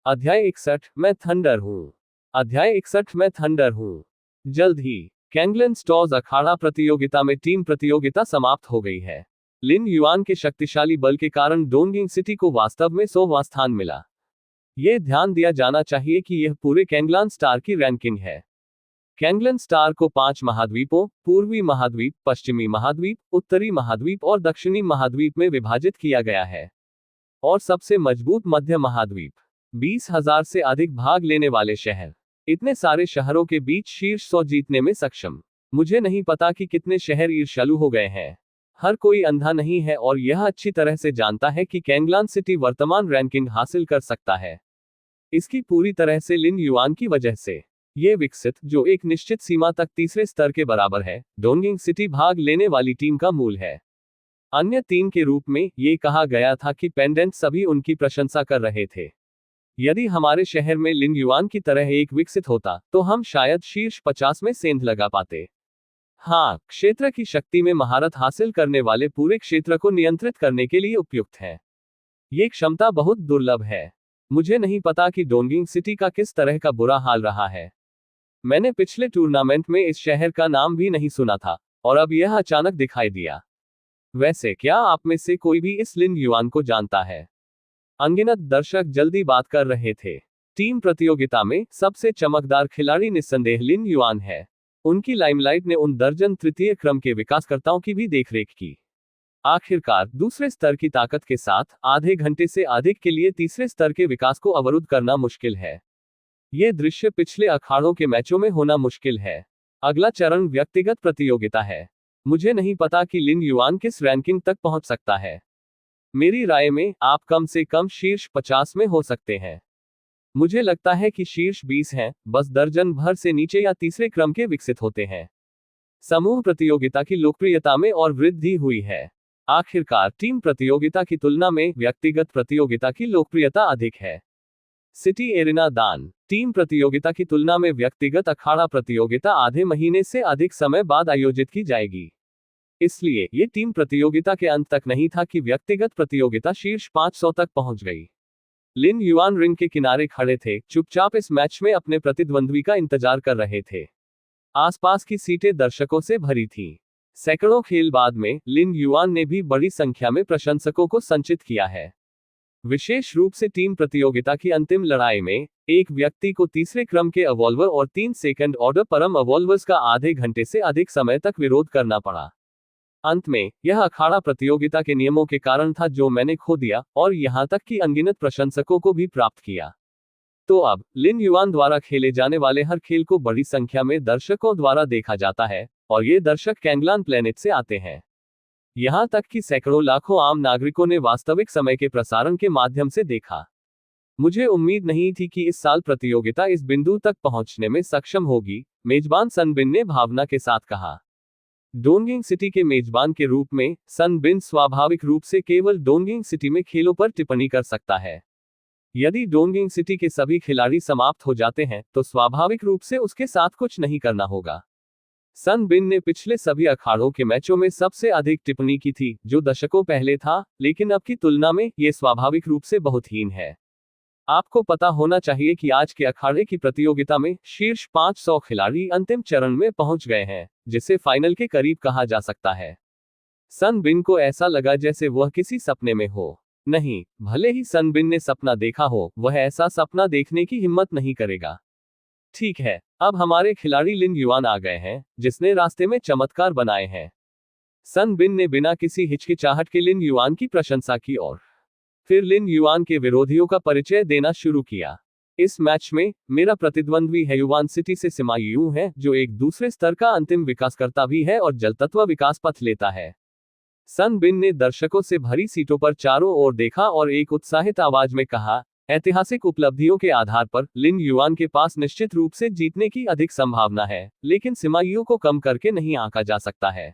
अध्याय 61 मैं थंडर हूँ। अध्याय 61 मैं थंडर हूँ। जल्द ही कैंगलन स्टोर्स अखाड़ा प्रतियोगिता में टीम प्रतियोगिता समाप्त हो गई है। लिन युआन के शक्तिशाली बल के कारण डोंगिंग सिटी को वास्तव में 100वां स्थान मिला। यह ध्यान दिया जाना चाहिए कि यह पूरे कैंगलन स्टार की रैंकिंग है। कैंगलन स्टार को 5 महाद्वीपों, पूर्वी महाद्वीप, पश्चिमी महाद्वीप, उत्तरी महाद्वीप और दक्षिणी महाद्वीप में विभाजित किया गया है। और सबसे मजबूत मध्य महाद्वीप। 20,000 से अधिक भाग लेने वाले शहर। इतने सारे शहरों के बीच शीर्ष 100 जीतने में सक्षम। मुझे नहीं पता कि कितने शहर ईर्ष्यालु हो गए हैं। हर कोई अंधा नहीं है और यह अच्छी तरह से जानता है कि कैंगलन सिटी वर्तमान रैंकिंग हासिल कर सकता है। इसकी पूरी तरह से लिन युआन की वजह से। ये विकसित, जो एक निश्चित सीमा तक तीसरे स्तर के बराबर है, डोंगिंग सिटी भाग लेने वाली टीम का मूल है। अन्य 3 के रूप में, ये कहा गया था कि पेंडेंट सभी उनकी प्रशंसा कर रहे थे। यदि हमारे शहर में लिन युआन की तरह एक विकसित होता, तो हम शायद शीर्ष 50 में सेंध लगा पाते। हाँ, क्षेत्र की शक्ति में महारत हासिल करने वाले पूरे क्षेत्र को नियंत्रित करने के लिए उपयुक्त है। ये क्षमता बहुत दुर्लभ है। मुझे नहीं पता कि डोंगिंग सिटी का किस तरह का बुरा हाल रहा है। मैंने पिछले टूर्नामेंट में इस शहर का नाम भी नहीं सुना था, और अब यह अचानक दिखाई दिया। वैसे क्या आप में से कोई भी इस लिन युआन को जानता है? अनगिनत दर्शक जल्दी बात कर रहे थे। टीम प्रतियोगिता में सबसे चमकदार खिलाड़ी निस्संदेह लिन युआन है। उनकी लाइमलाइट ने उन दर्जन तृतीय क्रम के विकासकर्ताओं की भी देखरेख की। आखिरकार दूसरे स्तर की ताकत के साथ आधे घंटे से अधिक के लिए तीसरे स्तर के विकास को अवरुद्ध करना मुश्किल है। ये दृश्य पिछले अखाड़ों के मैचों में होना मुश्किल है। अगला चरण व्यक्तिगत प्रतियोगिता है। मुझे नहीं पता कि लिन युआन किस रैंकिंग तक पहुंच सकता है। मेरी राय में आप कम से कम शीर्ष 50 में हो सकते हैं। मुझे लगता है कि शीर्ष 20 हैं, बस दर्जन भर से नीचे या तीसरे क्रम के विकसित होते हैं। समूह प्रतियोगिता की लोकप्रियता में और वृद्धि हुई है। आखिरकार टीम प्रतियोगिता की तुलना में व्यक्तिगत प्रतियोगिता की लोकप्रियता अधिक है। सिटी एरिना दान। टीम प्रतियोगिता की तुलना में व्यक्तिगत अखाड़ा प्रतियोगिता आधे महीने से अधिक समय बाद आयोजित की जाएगी। इसलिए ये टीम प्रतियोगिता के अंत तक नहीं था कि व्यक्तिगत प्रतियोगिता शीर्ष 500 तक पहुंच गई। लिन युआन रिंग के किनारे खड़े थे, चुपचाप इस मैच में अपने प्रतिद्वंद्वी का इंतजार कर रहे थे। आसपास की सीटें दर्शकों से भरी थीं। सैकड़ों खेल बाद में लिन युआन ने भी बड़ी संख्या में प्रशंसकों को संचित किया है। विशेष रूप से टीम प्रतियोगिता की अंतिम लड़ाई में एक व्यक्ति को तीसरे क्रम के अवॉल्वर और 3 सेकंड ऑर्डर परम अवॉल्वर्स का आधे घंटे से अधिक समय तक विरोध करना पड़ा। अंत में यह अखाड़ा प्रतियोगिता के नियमों के कारण था जो मैंने खो दिया, और यहां तक कि अनगिनत प्रशंसकों को भी प्राप्त किया। तो अब लिन युआन द्वारा खेले जाने वाले हर खेल को बड़ी संख्या में दर्शकों द्वारा देखा जाता है, और ये दर्शक कैंगलन प्लेनेट से आते हैं। यहां तक कि सैकड़ों लाखों आम नागरिकों ने वास्तविक समय के प्रसारण के माध्यम से देखा। मुझे उम्मीद नहीं थी कि इस साल प्रतियोगिता इस बिंदु तक पहुंचने में सक्षम होगी, मेजबान सन बिन ने भावना के साथ कहा। डोंगिंग सिटी के मेजबान के रूप में सन बिन स्वाभाविक रूप से केवल डोंगिंग सिटी में खेलों पर टिप्पणी कर सकता है। यदि डोंगिंग सिटी के सभी खिलाड़ी समाप्त हो जाते हैं, तो स्वाभाविक रूप से उसके साथ कुछ नहीं करना होगा। सन बिन ने पिछले सभी अखाड़ों के मैचों में सबसे अधिक टिप्पणी की थी, जो दशकों पहले था, लेकिन अब की तुलना में यह स्वाभाविक रूप से बहुत हीन है। आपको पता होना चाहिए कि आज के अखाड़े की प्रतियोगिता में शीर्ष 500 खिलाड़ी अंतिम चरण में पहुंच गए हैं, जिसे फाइनल के करीब कहा जा सकता है। सन बिन को ऐसा लगा जैसे वह किसी सपने में हो। नहीं, भले ही सन बिन ने सपना देखा हो, वह ऐसा सपना देखने की हिम्मत नहीं करेगा। ठीक है, अब हमारे खिलाड़ी लिन युआन आ गए हैं, जिसने रास्ते में चमत्कार बनाए हैं। सन बिन ने बिना किसी हिचकिचाहट के लिन युआन की प्रशंसा की और फिर लिन युआन के विरोधियों का परिचय देना शुरू किया। इस मैच में मेरा प्रतिद्वंद्वी हैयुआन सिटी से सिमा यू है, जो एक दूसरे स्तर का अंतिम विकासकर्ता भी है और जलतत्व विकास पथ लेता है। सन बिन ने दर्शकों से भरी सीटों पर चारों ओर देखा और एक उत्साहित आवाज में कहा, ऐतिहासिक उपलब्धियों के आधार पर लिन युआन के पास निश्चित रूप से जीतने की अधिक संभावना है, लेकिन सिमा यू को कम करके नहीं आंका जा सकता है।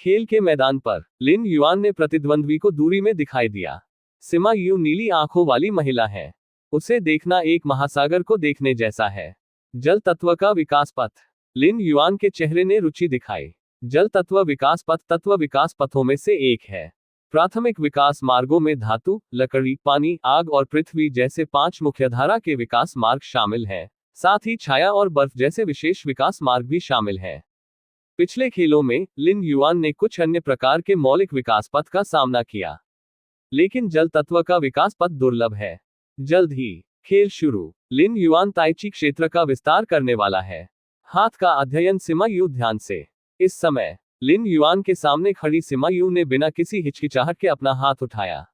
खेल के मैदान पर लिन युआन ने प्रतिद्वंद्वी को दूरी में दिखाई दिया। सिमा यू नीली आंखों वाली महिला है। उसे देखना एक महासागर को देखने जैसा है। जल तत्व का विकास पथ। लिन युआन के चेहरे ने रुचि दिखाई। जल तत्व विकास पथ विकास पथों में से एक है। प्राथमिक विकास मार्गों में धातु, लकड़ी, पानी, आग और पृथ्वी जैसे 5 मुख्यधारा के विकास मार्ग शामिल हैं। साथ ही छाया और बर्फ जैसे विशेष विकास मार्ग भी शामिल हैं। पिछले खेलों में लिन युआन ने कुछ अन्य प्रकार के मौलिक विकास पथ का सामना किया, लेकिन जल तत्व का विकास पथ दुर्लभ है। जल्द ही खेल शुरू। लिन युआन ताइची क्षेत्र का विस्तार करने वाला है। हाथ का अध्ययन। सिमा यू ध्यान से। इस समय लिन युआन के सामने खड़ी सिमा यू ने बिना किसी हिचकिचाहट के अपना हाथ उठाया।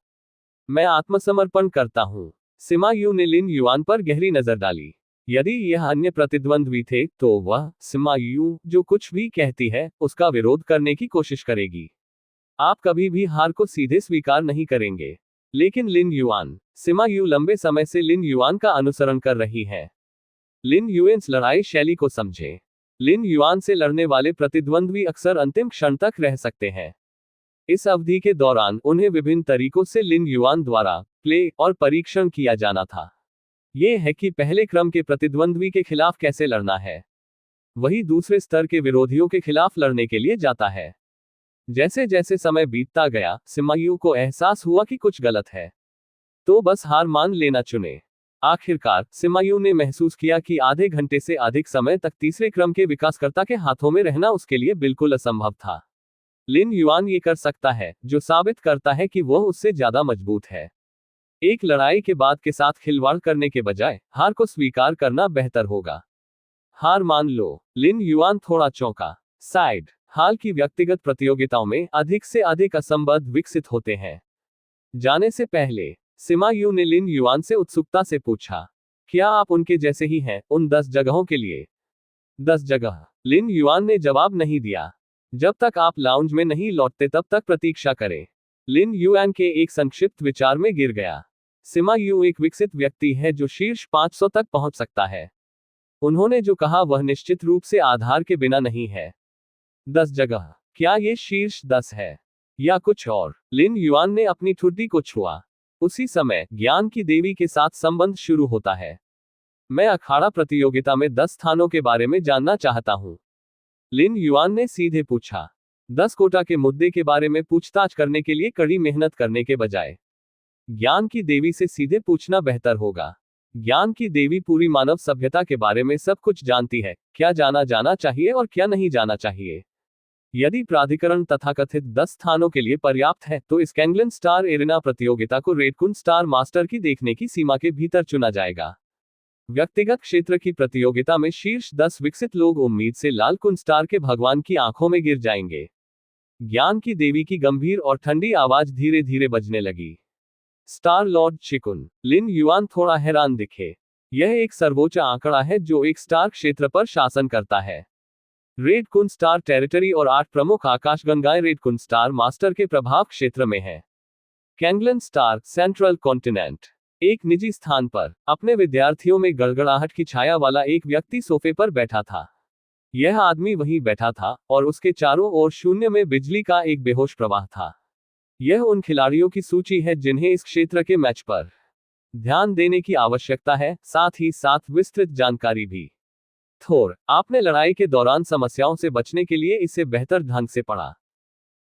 मैं आत्मसमर्पण करता हूं। सिमा यू ने लिन युआन पर गहरी नजर डाली। यदि यह अन्य प्रतिद्वंद्वी थे तो वह सिमा यू जो कुछ भी कहती है उसका विरोध करने की कोशिश करेगी। आप कभी भी हार को सीधे स्वीकार नहीं करेंगे। लेकिन लिन युआन। सिमा यू लंबे समय से लिन युआन का अनुसरण कर रही है। लिन युआन लड़ाई शैली को समझें। लिन युआन से लड़ने वाले प्रतिद्वंद्वी अक्सर अंतिम क्षण तक रह सकते हैं। इस अवधि के दौरान उन्हें विभिन्न तरीकों से लिन युआन द्वारा प्ले और परीक्षण किया जाना था। यह है कि पहले क्रम के प्रतिद्वंद्वी के खिलाफ कैसे लड़ना है, वही दूसरे स्तर के विरोधियों के खिलाफ लड़ने के लिए जाता है। जैसे जैसे समय बीतता गया, सिमा यू को एहसास हुआ कि कुछ गलत है, तो बस हार मान लेना चुने। आखिरकार सिमा यू ने महसूस किया कि आधे घंटे से अधिक समय तक तीसरे क्रम के विकासकर्ता के हाथों में रहना उसके लिए बिल्कुल असंभव था। लिन युआन ये कर सकता है, जो साबित करता है कि वह उससे ज्यादा मजबूत है। एक लड़ाई के बाद के साथ खिलवाड़ करने के बजाय हार को स्वीकार करना बेहतर होगा। हार मान लो। लिन युआन थोड़ा चौंका। साइड। हाल की व्यक्तिगत प्रतियोगिताओं में अधिक से अधिक असंबद्ध विकसित होते हैं। जाने से पहले सिमा यू ने लिन युआन से उत्सुकता से पूछा, क्या आप उनके जैसे ही हैं उन 10 जगहों के लिए? 10 जगह। लिन युआन ने जवाब नहीं दिया। जब तक आप लाउंज में नहीं लौटते तब तक प्रतीक्षा करें। लिन युआन के एक संक्षिप्त विचार में गिर गया। सिमा यू एक विकसित व्यक्ति है जो शीर्ष 500 तक पहुंच सकता है। उन्होंने जो कहा वह निश्चित रूप से आधार के बिना नहीं है। 10 जगह। क्या ये शीर्ष 10 है या कुछ और? लिन युआन ने अपनी ठुड्डी को छुआ। उसी समय ज्ञान की देवी के साथ संबंध शुरू होता है। मैं अखाड़ा प्रतियोगिता में 10 स्थानों के बारे में जानना चाहता हूं। लिन युआन ने सीधे पूछा। 10 कोटा के मुद्दे के बारे में पूछताछ करने के लिए कड़ी मेहनत करने के बजाय ज्ञान की देवी से सीधे पूछना बेहतर होगा। ज्ञान की देवी पूरी मानव सभ्यता के बारे में सब कुछ जानती है, क्या जाना जाना चाहिए और क्या नहीं जाना चाहिए। यदि प्राधिकरण तथाकथित 10 स्थानों के लिए पर्याप्त है तो इस कैंगलन स्टार एरिना प्रतियोगिता को रेडकुन स्टार मास्टर की देखने की सीमा के भीतर चुना जाएगा। व्यक्तिगत क्षेत्र की प्रतियोगिता में शीर्ष 10 विकसित लोग उम्मीद से लाल कुन स्टार के भगवान की आंखों में गिर जाएंगे। ज्ञान की देवी की गंभीर और ठंडी आवाज धीरे धीरे बजने लगी। Star Lord Chikun. Lin Yuan थोड़ा हैरान दिखे। यह एक सर्वोच्च आंकड़ा है जो एक स्टार क्षेत्र पर शासन करता है। रेड कुन स्टार टेरिटरी और 8 प्रमुख आकाशगंगाएं रेड कुन स्टार मास्टर के प्रभाव क्षेत्र में है। कैंगलन स्टार सेंट्रल कॉन्टिनेंट। एक निजी स्थान पर अपने विद्यार्थियों में गड़गड़ाहट की छाया वाला एक व्यक्ति सोफे पर बैठा था। यह आदमी वहीं बैठा था और उसके चारों ओर शून्य में बिजली का एक बेहोश प्रवाह था। यह उन खिलाड़ियों की सूची है जिन्हें इस क्षेत्र के मैच पर ध्यान देने की आवश्यकता है, साथ ही साथ विस्तृत जानकारी भी। थोर, आपने लड़ाई के दौरान समस्याओं से बचने के लिए इसे बेहतर ढंग से पढ़ा।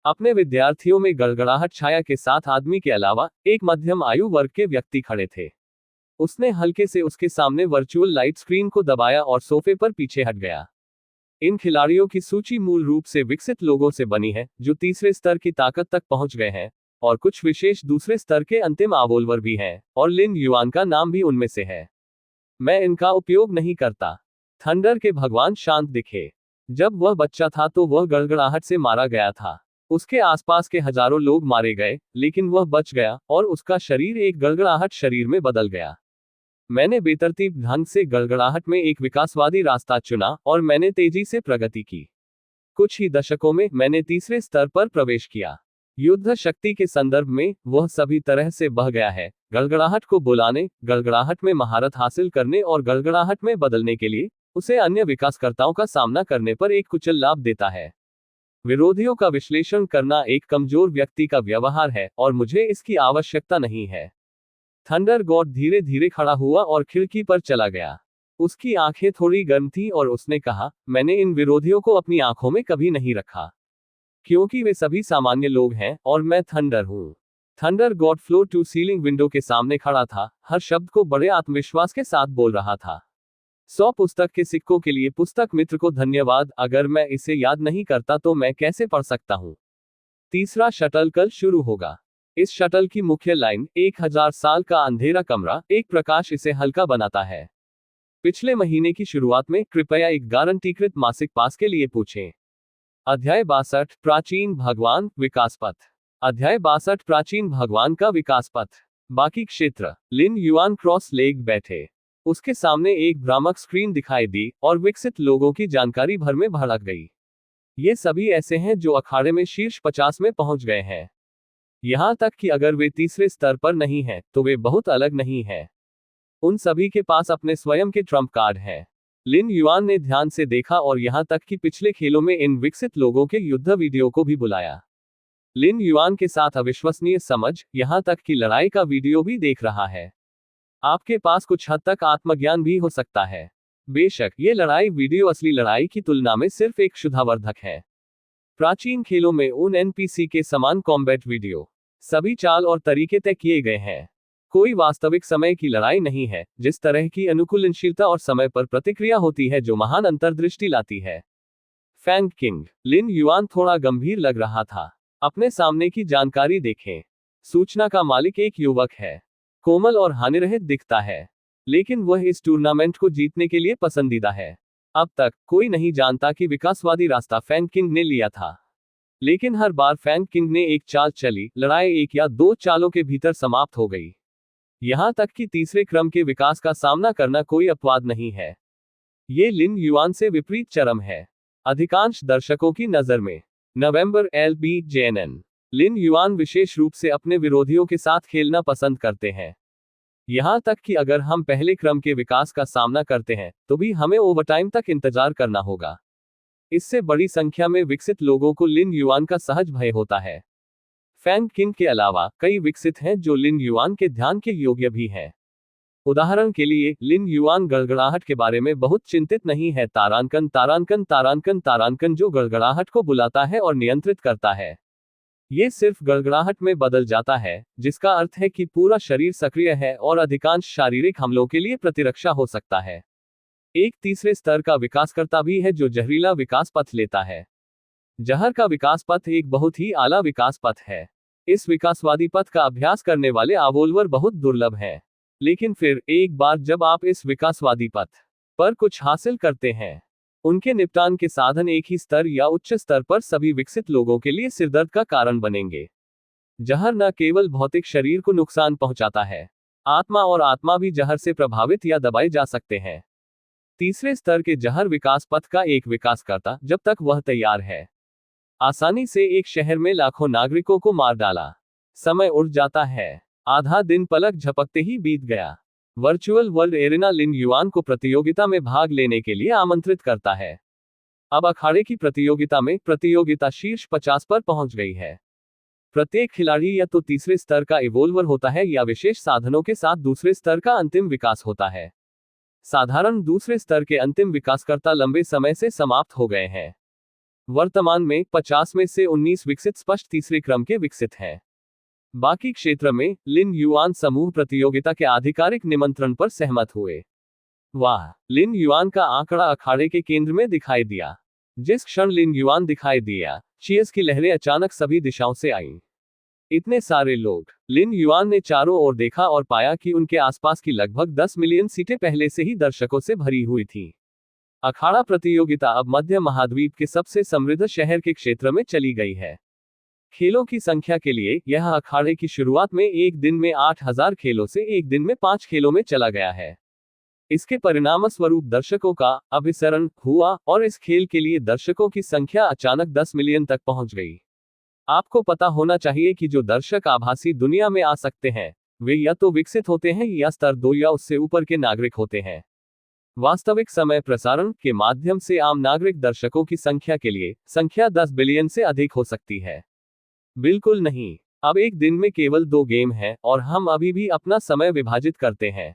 अपने विद्यार्थियों में गड़गड़ाहट छाया के साथ आदमी के अलावा एक मध्यम आयु वर्ग के व्यक्ति खड़े थे। उसने हल्के से उसके सामने वर्चुअल लाइट स्क्रीन को दबाया और सोफे पर पीछे हट गया। इन खिलाड़ियों की सूची मूल रूप से विकसित लोगों से बनी है जो तीसरे स्तर की ताकत तक पहुंच गए हैं, और कुछ विशेष दूसरे स्तर के अंतिम आवोल्वर भी हैं, और लिन युआन का नाम भी उनमें से है। मैं इनका उपयोग नहीं करता। थंडर के भगवान शांत दिखे। जब वह बच्चा था तो वह गड़गड़ाहट से मारा गया था। उसके आसपास के हजारों लोग मारे गए, लेकिन वह बच गया और उसका शरीर एक गड़गड़ाहट शरीर में बदल गया। मैंने बेतरतीब ढंग से गड़गड़ाहट में एक विकासवादी रास्ता चुना और मैंने तेजी से प्रगति की। कुछ ही दशकों में मैंने तीसरे स्तर पर प्रवेश किया। युद्ध शक्ति के संदर्भ में वह सभी तरह से बह गया है, गड़गड़ाहट को बुलाने, गड़गड़ाहट में महारत हासिल करने और गड़गड़ाहट में बदलने के लिए उसे अन्य विकासकर्ताओं का सामना करने पर एक कुशल लाभ देता है। विरोधियों का विश्लेषण करना एक कमजोर व्यक्ति का व्यवहार है और मुझे इसकी आवश्यकता नहीं है। थंडर गॉड धीरे धीरे खड़ा हुआ और खिड़की पर चला गया। उसकी आंखें थोड़ी गर्म थीं और उसने कहा, मैंने इन विरोधियों को अपनी आंखों में कभी नहीं रखा। क्योंकि वे सभी सामान्य लोग हैं और मैं थंडर हूँ। Thunder god floor to ceiling window के सामने खड़ा था, हर शब्द को बड़े आत्मविश्वास के साथ बोल रहा था। 100 पुस्तक के सिक्कों के लिए पुस्तक मित्र को धन्यवाद, अगर मैं इसे याद नहीं करता तो मैं कैसे पढ़ सकता हूँ। तीसरा शटल कल शुरू होगा। इस शटल की मुख्य लाइन 1000 साल का अंधेरा कमरा, एक प्रकाश इसे हल्का बनाता है। पिछले महीने की शुरुआत में कृपया एक गारंटीकृत मासिक पास के लिए पूछें। अध्याय 62 प्राचीन भगवान विकास पथ। अध्याय 62 प्राचीन भगवान का विकास पथ। बाकी क्षेत्र। लिन युआन क्रॉस लेग बैठे। उसके सामने एक भ्रामक स्क्रीन दिखाई दी और विकसित लोगों की जानकारी भर में भड़क गई। ये सभी ऐसे हैं जो अखाड़े में शीर्ष 50 में पहुंच गए हैं। यहां तक कि अगर वे तीसरे स्तर पर नहीं हैं, तो वे बहुत अलग नहीं हैं। उन सभी के पास अपने स्वयं के ट्रम्प कार्ड हैं। लिन युआन ने ध्यान से देखा और यहां तक कि पिछले खेलों में इन विकसित लोगों के युद्ध वीडियो को भी बुलाया। लिन युआन के साथ अविश्वसनीय समझ, यहां तक कि लड़ाई का वीडियो भी देख रहा है। आपके पास कुछ हद तक आत्मज्ञान भी हो सकता है। बेशक ये लड़ाई वीडियो असली लड़ाई की तुलना में सिर्फ एक शुद्धावर्धक है। प्राचीन खेलों में उन एनपीसी के समान कॉम्बैट वीडियो, सभी चाल और तरीके तय किए गए हैं। कोई वास्तविक समय की लड़ाई नहीं है, जिस तरह की अनुकूलनशीलता और समय पर प्रतिक्रिया होती है जो महान अंतर्दृष्टि लाती है। Fang king. लिन युआन थोड़ा गंभीर लग रहा था। अपने सामने की जानकारी देखें। सूचना का मालिक एक युवक है। कोमल और हानिरहित दिखता है, लेकिन वह इस टूर्नामेंट को जीतने के लिए पसंदीदा है। अब तक कोई नहीं जानता कि विकासवादी रास्ता फैंग किंग ने लिया था, लेकिन हर बार फैंग किंग ने एक चाल चली, लड़ाई एक या दो चालों के भीतर समाप्त हो गई। यहां तक कि तीसरे क्रम के विकास का सामना करना कोई अपवाद नहीं है। ये लिन युआन से विपरीत चरम है, अधिकांश दर्शकों की नजर में। नवंबर LBJNN। लिन युआन विशेष रूप से अपने विरोधियों के साथ खेलना पसंद करते हैं। यहां तक कि अगर हम पहले क्रम के विकास का सामना करते हैं, तो भी हमें ओवरटाइम तक इंतजार करना होगा। इससे बड़ी संख्या में विकसित लोगों को लिन युआन का सहज भय होता है। फैंग किंग के अलावा कई विकसित हैं जो लिन युआन के ध्यान के योग्य भी हैं। उदाहरण के लिए, लिन युआन गड़गड़ाहट के बारे में बहुत चिंतित नहीं है। तारांकन तारांकन तारांकन तारांकन जो गड़गड़ाहट को बुलाता है और नियंत्रित करता है। ये सिर्फ गड़गड़ाहट में बदल जाता है, जिसका अर्थ है कि पूरा शरीर सक्रिय है और अधिकांश शारीरिक हमलों के लिए प्रतिरक्षा हो सकता है। एक तीसरे स्तर का विकासकर्ता भी है जो जहरीला विकास पथ लेता है। जहर का विकास पथ एक बहुत ही आला विकास पथ है। इस विकासवादी पथ का अभ्यास करने वाले आवोल्वर बहुत दुर्लभ हैं। लेकिन फिर एक बार जब आप इस विकासवादी पथ पर कुछ हासिल करते हैं, उनके निपटान के साधन एक ही स्तर या उच्च स्तर पर सभी विकसित लोगों के लिए सिरदर्द का कारण बनेंगे। जहर न केवल भौतिक शरीर को नुकसान पहुंचाता है, आत्मा और आत्मा भी जहर से प्रभावित या दबाए जा सकते हैं। तीसरे स्तर के जहर विकास पथ का एक विकासकर्ता, जब तक वह तैयार है, आसानी से एक शहर में लाखों नागरिकों को मार डाला। समय उड़ जाता है। आधा दिन पलक झपकते ही बीत गया। वर्चुअल वर्ल्ड एरेना लिन युआन को प्रतियोगिता में भाग लेने के लिए आमंत्रित करता है। अब अखाड़े की प्रतियोगिता में प्रतियोगिता शीर्ष 50 पर पहुंच गई है। प्रत्येक खिलाड़ी या तो तीसरे स्तर का इवोल्वर होता है या विशेष साधनों के साथ दूसरे स्तर का अंतिम विकास होता है। साधारण दूसरे स्तर के अंतिम विकासकर्ता लंबे समय से समाप्त हो गए हैं। वर्तमान में 50 में से 19 विकसित स्पष्ट तीसरे क्रम के विकसित हैं। बाकी क्षेत्र में लिन युआन समूह प्रतियोगिता के आधिकारिक निमंत्रण पर सहमत हुए। वाह, लिन युआन का आंकड़ा अखाड़े के केंद्र में दिखाई दिया। जिस क्षण लिन युआन दिखाई दिया, चीयर्स की लहरें अचानक सभी दिशाओं से आईं। इतने सारे लोग। लिन युआन ने चारों ओर देखा और पाया कि उनके आसपास की लगभग 10 मिलियन सीटें पहले से ही दर्शकों से भरी हुई थीं। अखाड़ा प्रतियोगिता अब मध्य महाद्वीप के सबसे समृद्ध शहर के क्षेत्र में चली गई है। खेलों की संख्या के लिए यह अखाड़े की शुरुआत में एक दिन में 8000 खेलों से एक दिन में 5 खेलों में चला गया है। इसके परिणामस्वरूप दर्शकों का अभिसरण हुआ और इस खेल के लिए दर्शकों की संख्या अचानक 10 मिलियन तक पहुंच गई। आपको पता होना चाहिए कि जो दर्शक आभासी दुनिया में आ सकते हैं, वे या तो विकसित होते हैं या स्तर 2 या उससे ऊपर के नागरिक होते हैं। वास्तविक समय प्रसारण के माध्यम से आम नागरिक दर्शकों की संख्या के लिए संख्या 10 बिलियन से अधिक हो सकती है। बिल्कुल नहीं। अब एक दिन में केवल 2 गेम हैं और हम अभी भी अपना समय विभाजित करते हैं।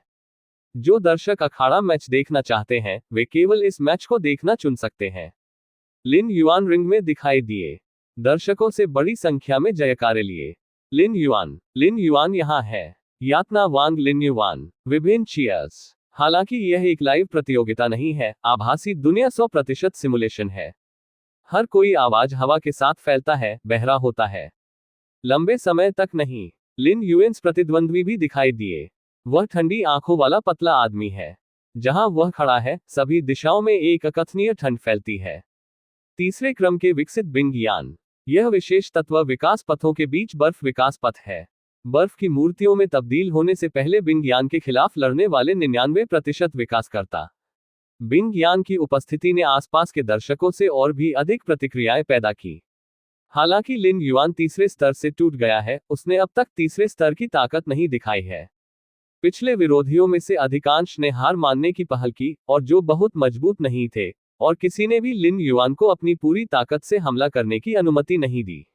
जो दर्शक अखाड़ा मैच देखना चाहते हैं, वे केवल इस मैच को देखना चुन सकते हैं। लिन युआन रिंग में दिखाई दिए। दर्शकों से बड़ी संख्या में जयकारे लिए। लिन युआन यहाँ है। यातना वांग लिन युआन। विभिन्न चीयर्स। हालांकि यह एक लाइव प्रतियोगिता नहीं है, आभासी दुनिया 100% सिमुलेशन है। हर कोई आवाज हवा के साथ फैलता है, बहरा होता है। लंबे समय तक नहीं। लिन युएन्स प्रतिद्वंद्वी भी दिखाई दिए। वह ठंडी आंखों वाला पतला आदमी है। जहां वह खड़ा है, सभी दिशाओं में एक अकथनीय ठंड फैलती है। तीसरे क्रम के विकसित बिंग यान। यह विशेष तत्व विकास पथों के बीच बर्फ विकास पथ है। बर्फ की मूर्तियों में तब्दील होने से पहले बिंग यान के खिलाफ लड़ने वाले 99% विकासकर्ता। बिंग यान की उपस्थिति ने आसपास के दर्शकों से और भी अधिक प्रतिक्रियाएं पैदा की। हालांकि लिन युआन तीसरे स्तर से टूट गया है, उसने अब तक तीसरे स्तर की ताकत नहीं दिखाई है। पिछले विरोधियों में से अधिकांश ने हार मानने की पहल की, और जो बहुत मजबूत नहीं थे, और किसी ने भी लिन युआन को अपनी पूरी ताकत से हमला करने की अनुमति नहीं दी।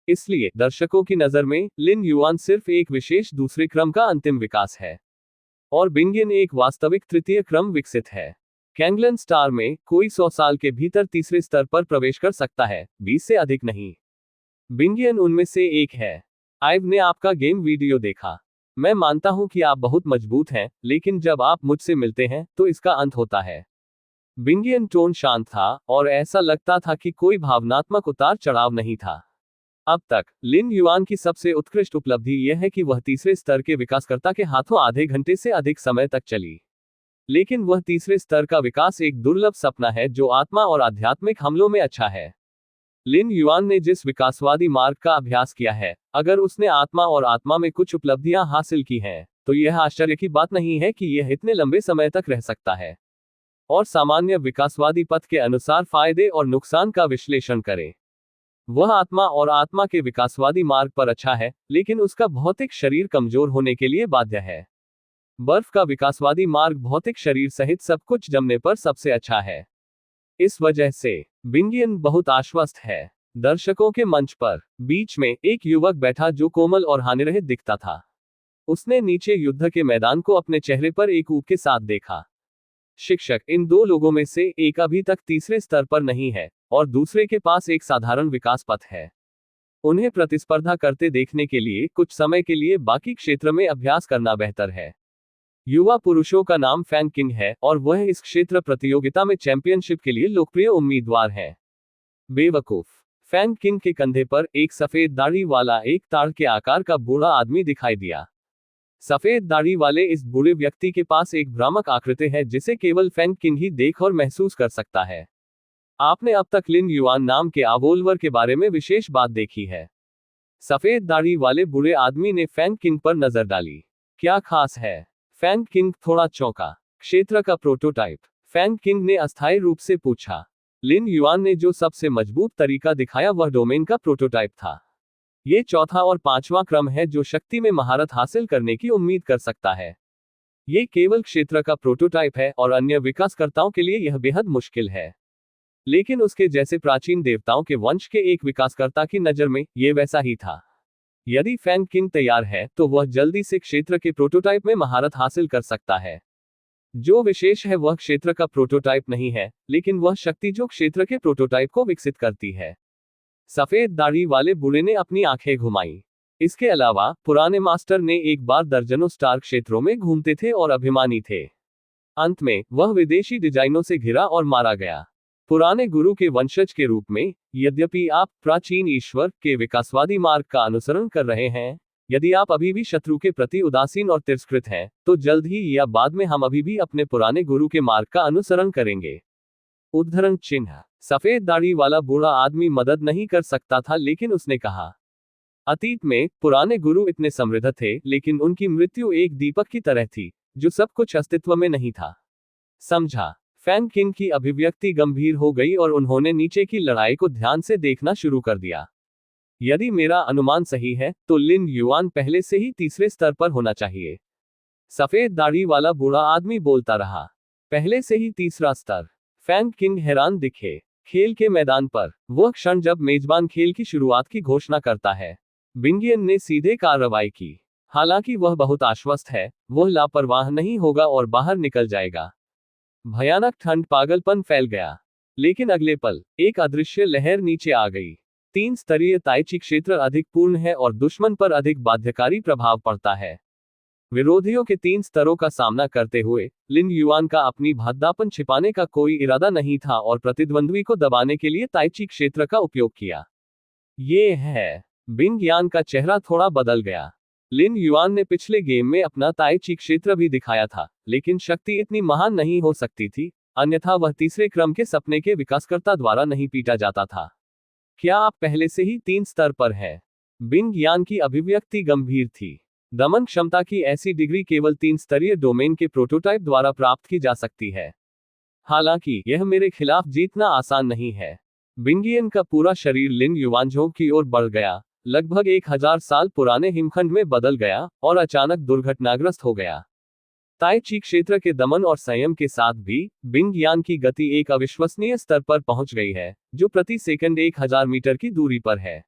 इसलिए दर्शकों की नजर में लिन युआन सिर्फ एक विशेष दूसरे क्रम का अंतिम विकास है, और बिंग यान एक वास्तविक तृतीय क्रम विकसित है। कैंगलन स्टार में कोई 100 साल के भीतर तीसरे स्तर पर प्रवेश कर सकता है, 20 से अधिक नहीं। बिंग यान उनमें से एक है। आइव ने आपका गेम वीडियो देखा। मैं मानता हूं कि आप बहुत मजबूत हैं, लेकिन जब आप मुझसे मिलते हैं तो इसका अंत होता है। बिंग यान टोन शांत था, और ऐसा लगता था कि कोई भावनात्मक उतार चढ़ाव नहीं था। अब तक लिन युआन की सबसे उत्कृष्ट उपलब्धि यह है कि वह तीसरे स्तर के विकासकर्ता के हाथों आधे घंटे से अधिक समय तक चली। लेकिन वह तीसरे स्तर का विकास एक दुर्लभ सपना है जो आत्मा और आध्यात्मिक हमलों में अच्छा है। लिन युआन ने जिस विकासवादी मार्ग का अभ्यास किया है, अगर उसने आत्मा और आत्मा में कुछ उपलब्धियां हासिल की हैं, तो यह आश्चर्य की बात नहीं है कि यह इतने लंबे समय तक रह सकता है। और सामान्य विकासवादी पथ के अनुसार फायदे और नुकसान का विश्लेषण करें। वह आत्मा और आत्मा के विकासवादी मार्ग पर अच्छा है, लेकिन उसका भौतिक शरीर कमजोर होने के लिए बाध्य है। बर्फ का विकासवादी मार्ग भौतिक शरीर सहित सब कुछ जमने पर सबसे अच्छा है। इस वजह से बिंग यान बहुत आश्वस्त है। दर्शकों के मंच पर बीच में एक युवक बैठा जो कोमल और हानिरहित दिखता था। उसने नीचे युद्ध के मैदान को अपने चेहरे पर एक ऊब के साथ देखा। शिक्षक, इन दो लोगों में से एक अभी तक तीसरे स्तर पर नहीं है, और दूसरे के पास एक साधारण विकास पथ है। उन्हें प्रतिस्पर्धा करते देखने के लिए कुछ समय के लिए बाकी क्षेत्र में अभ्यास करना बेहतर है। युवा पुरुषों का नाम फैंग किंग है, और वह इस क्षेत्र प्रतियोगिता में चैंपियनशिप के लिए लोकप्रिय उम्मीदवार हैं। बेवकूफ। फैंग किंग के कंधे पर एक सफेद दाढ़ी वाला एक ताड़ के आकार का बूढ़ा आदमी दिखाई दिया। सफेद दाढ़ी वाले इस बूढ़े व्यक्ति के पास एक भ्रामक आकृति है जिसे केवल फैंग किंग ही देख और महसूस कर सकता है। आपने अब तक लिन युआन नाम के आवोल्वर के बारे में विशेष बात देखी है। सफेद दाढ़ी वाले बूढ़े आदमी ने फैंग किंग पर नजर डाली। क्या खास है? फैंग किंग थोड़ा चौंका। क्षेत्र का प्रोटोटाइप? फैंग किंग ने अस्थायी रूप से पूछा। लिन युआन ने जो सबसे मजबूत तरीका दिखाया वह डोमेन का प्रोटोटाइप था। ये चौथा और पांचवा क्रम है जो शक्ति में महारत हासिल करने की उम्मीद कर सकता है। ये केवल क्षेत्र का प्रोटोटाइप है, और अन्य विकासकर्ताओं के लिए यह बेहद मुश्किल है। लेकिन उसके जैसे प्राचीन देवताओं के वंश के एक विकासकर्ता की नजर में ये वैसा ही था। यदि फैंग किंग तैयार है तो वह जल्दी से क्षेत्र के प्रोटोटाइप में महारत हासिल कर सकता है। जो विशेष है वह क्षेत्र का प्रोटोटाइप नहीं है, लेकिन वह शक्ति जो क्षेत्र के प्रोटोटाइप को विकसित करती है। सफेद दाढ़ी वाले बूढ़े ने अपनी आंखें घुमाई। इसके अलावा पुराने मास्टर ने एक बार दर्जनों स्टार क्षेत्रों में घूमते थे और अभिमानी थे। अंत में वह विदेशी डिजाइनों से घिरा और मारा गया। पुराने गुरु के वंशज के रूप में, यद्यपि आप प्राचीन ईश्वर के विकासवादी मार्ग का अनुसरण कर रहे हैं, यदि आप अभी भी शत्रु के प्रति उदासीन और तिरस्कृत हैं, तो जल्द ही या बाद में हम अभी भी अपने पुराने गुरु के मार्ग का अनुसरण करेंगे। उद्धरण चिन्ह। सफेद दाढ़ी वाला बूढ़ा आदमी मदद नहीं कर सकता था, लेकिन उसने कहा, अतीत में पुराने गुरु इतने समृद्ध थे, लेकिन उनकी मृत्यु एक दीपक की तरह थी जो सब कुछ अस्तित्व में नहीं था। समझा? फैंग किंग की अभिव्यक्ति गंभीर हो गई और उन्होंने नीचे की लड़ाई को ध्यान से देखना शुरू कर दिया। यदि मेरा अनुमान सही है तो लिन युआन पहले से ही तीसरे स्तर पर होना चाहिए। सफेद दाढ़ी वाला बूढ़ा आदमी बोलता रहा। पहले से ही तीसरा स्तर? फैंग किंग हैरान दिखे। खेल के मैदान पर वह क्षण जब मेजबान खेल की शुरुआत की घोषणा करता है। बिंग यान ने सीधे कार्रवाई की। हालांकि वह बहुत आश्वस्त है, वह लापरवाह नहीं होगा और बाहर निकल जाएगा। भयानक ठंड, पागलपन फैल गया। लेकिन अगले पल एक अदृश्य लहर नीचे आ गई। तीन स्तरीय ताइची क्षेत्र अधिक पूर्ण है और दुश्मन पर अधिक बाध्यकारी प्रभाव पड़ता है। विरोधियों के तीन स्तरों का सामना करते हुए लिन युआन का अपनी भद्दापन छिपाने का कोई इरादा नहीं था और प्रतिद्वंद्वी को दबाने के लिए ताइची क्षेत्र का उपयोग किया। ये है, बिंग यान का चेहरा थोड़ा बदल गया। लिन युआन ने पिछले गेम में अपना ताइची क्षेत्र भी दिखाया था, लेकिन शक्ति इतनी महान नहीं हो सकती थी, अन्यथा वह तीसरे क्रम के सपने के विकासकर्ता द्वारा नहीं पीटा जाता था। क्या आप पहले से ही 3 स्तर पर हैं? बिंग यान की अभिव्यक्ति गंभीर थी। दमन क्षमता की ऐसी डिग्री केवल 3 स्तरीय डोमेन के प्रोटोटाइप द्वारा प्राप्त की जा सकती है। हालांकि यह मेरे खिलाफ जीतना आसान नहीं है। बिंगियन का पूरा शरीर लिन युआनझो की ओर बढ़ गया, लगभग 1000 साल पुराने हिमखंड में बदल गया और अचानक दुर्घटनाग्रस्त हो गया। ताइची क्षेत्र के दमन और संयम के साथ भी बिंग यान की गति एक अविश्वसनीय स्तर पर पहुंच गई है, जो प्रति सेकंड 1000 मीटर की दूरी पर है।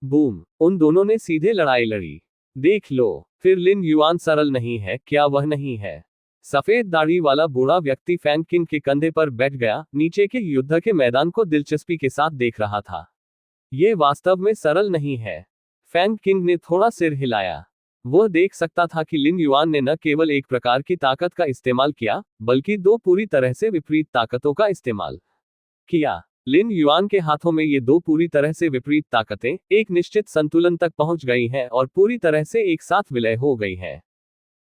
बूम! उन दोनों ने सीधे लड़ाई लड़ी। देख लो, फिर लिन युआन सरल नहीं है, क्या वह नहीं है? सफेद दाढ़ी वाला बूढ़ा व्यक्ति फैंग किंग के कंधे पर बैठ गया, नीचे के युद्ध के मैदान को दिलचस्पी के साथ देख रहा था। ये वास्तव में सरल नहीं है। फैंग किंग ने थोड़ा सिर हिलाया। वह देख सकता था कि लिन युआन ने न केवल एक प्रकार की ताकत का इस्तेमाल किया, बल्कि 2 पूरी तरह से विपरीत ताकतों का इस्तेमाल किया। लिन युआन के हाथों में ये 2 पूरी तरह से विपरीत ताकतें एक निश्चित संतुलन तक पहुंच गई हैं और पूरी तरह से एक साथ विलय हो गई हैं।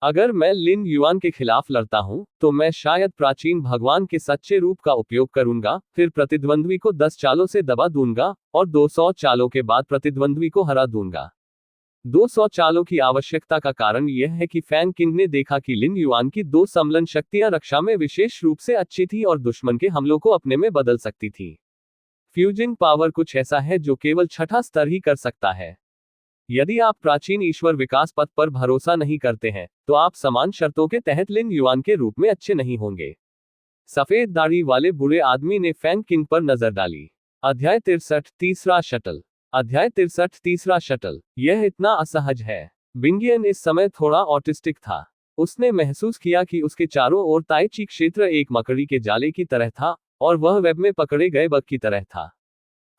अगर मैं लिन युआन के खिलाफ लड़ता हूं, तो मैं शायद प्राचीन भगवान के सच्चे रूप का उपयोग करूंगा, फिर प्रतिद्वंद्वी को 10 चालों से दबा दूंगा और 200 चालों के बाद प्रतिद्वंद्वी को हरा दूंगा। 200 चालों की आवश्यकता का कारण यह है कि फैंग किंग ने देखा कि लिन युआन की 2 समलन शक्तियां रक्षा में विशेष रूप से अच्छी थी और दुश्मन के हमलों को अपने में बदल सकती थी। फ्यूजिंग पावर कुछ ऐसा है जो केवल छठा स्तर ही कर सकता है। यदि आप प्राचीन ईश्वर विकास पथ पर भरोसा नहीं करते हैं, तो आप समान शर्तों के तहत लिन युआन के रूप में अच्छे नहीं होंगे। सफेद दाढ़ी वाले बूढ़े आदमी ने फैंग किंग पर नजर डाली। अध्याय 63 तीसरा शटल। अध्याय 63 तीसरा शटल। यह इतना असहज है। बिंगियन इस समय थोड़ा ऑटिस्टिक था। उसने महसूस किया कि उसके चारों ओर ताइची क्षेत्र एक मकड़ी के जाले की तरह था और वह वेब में पकड़े गए बग की तरह था।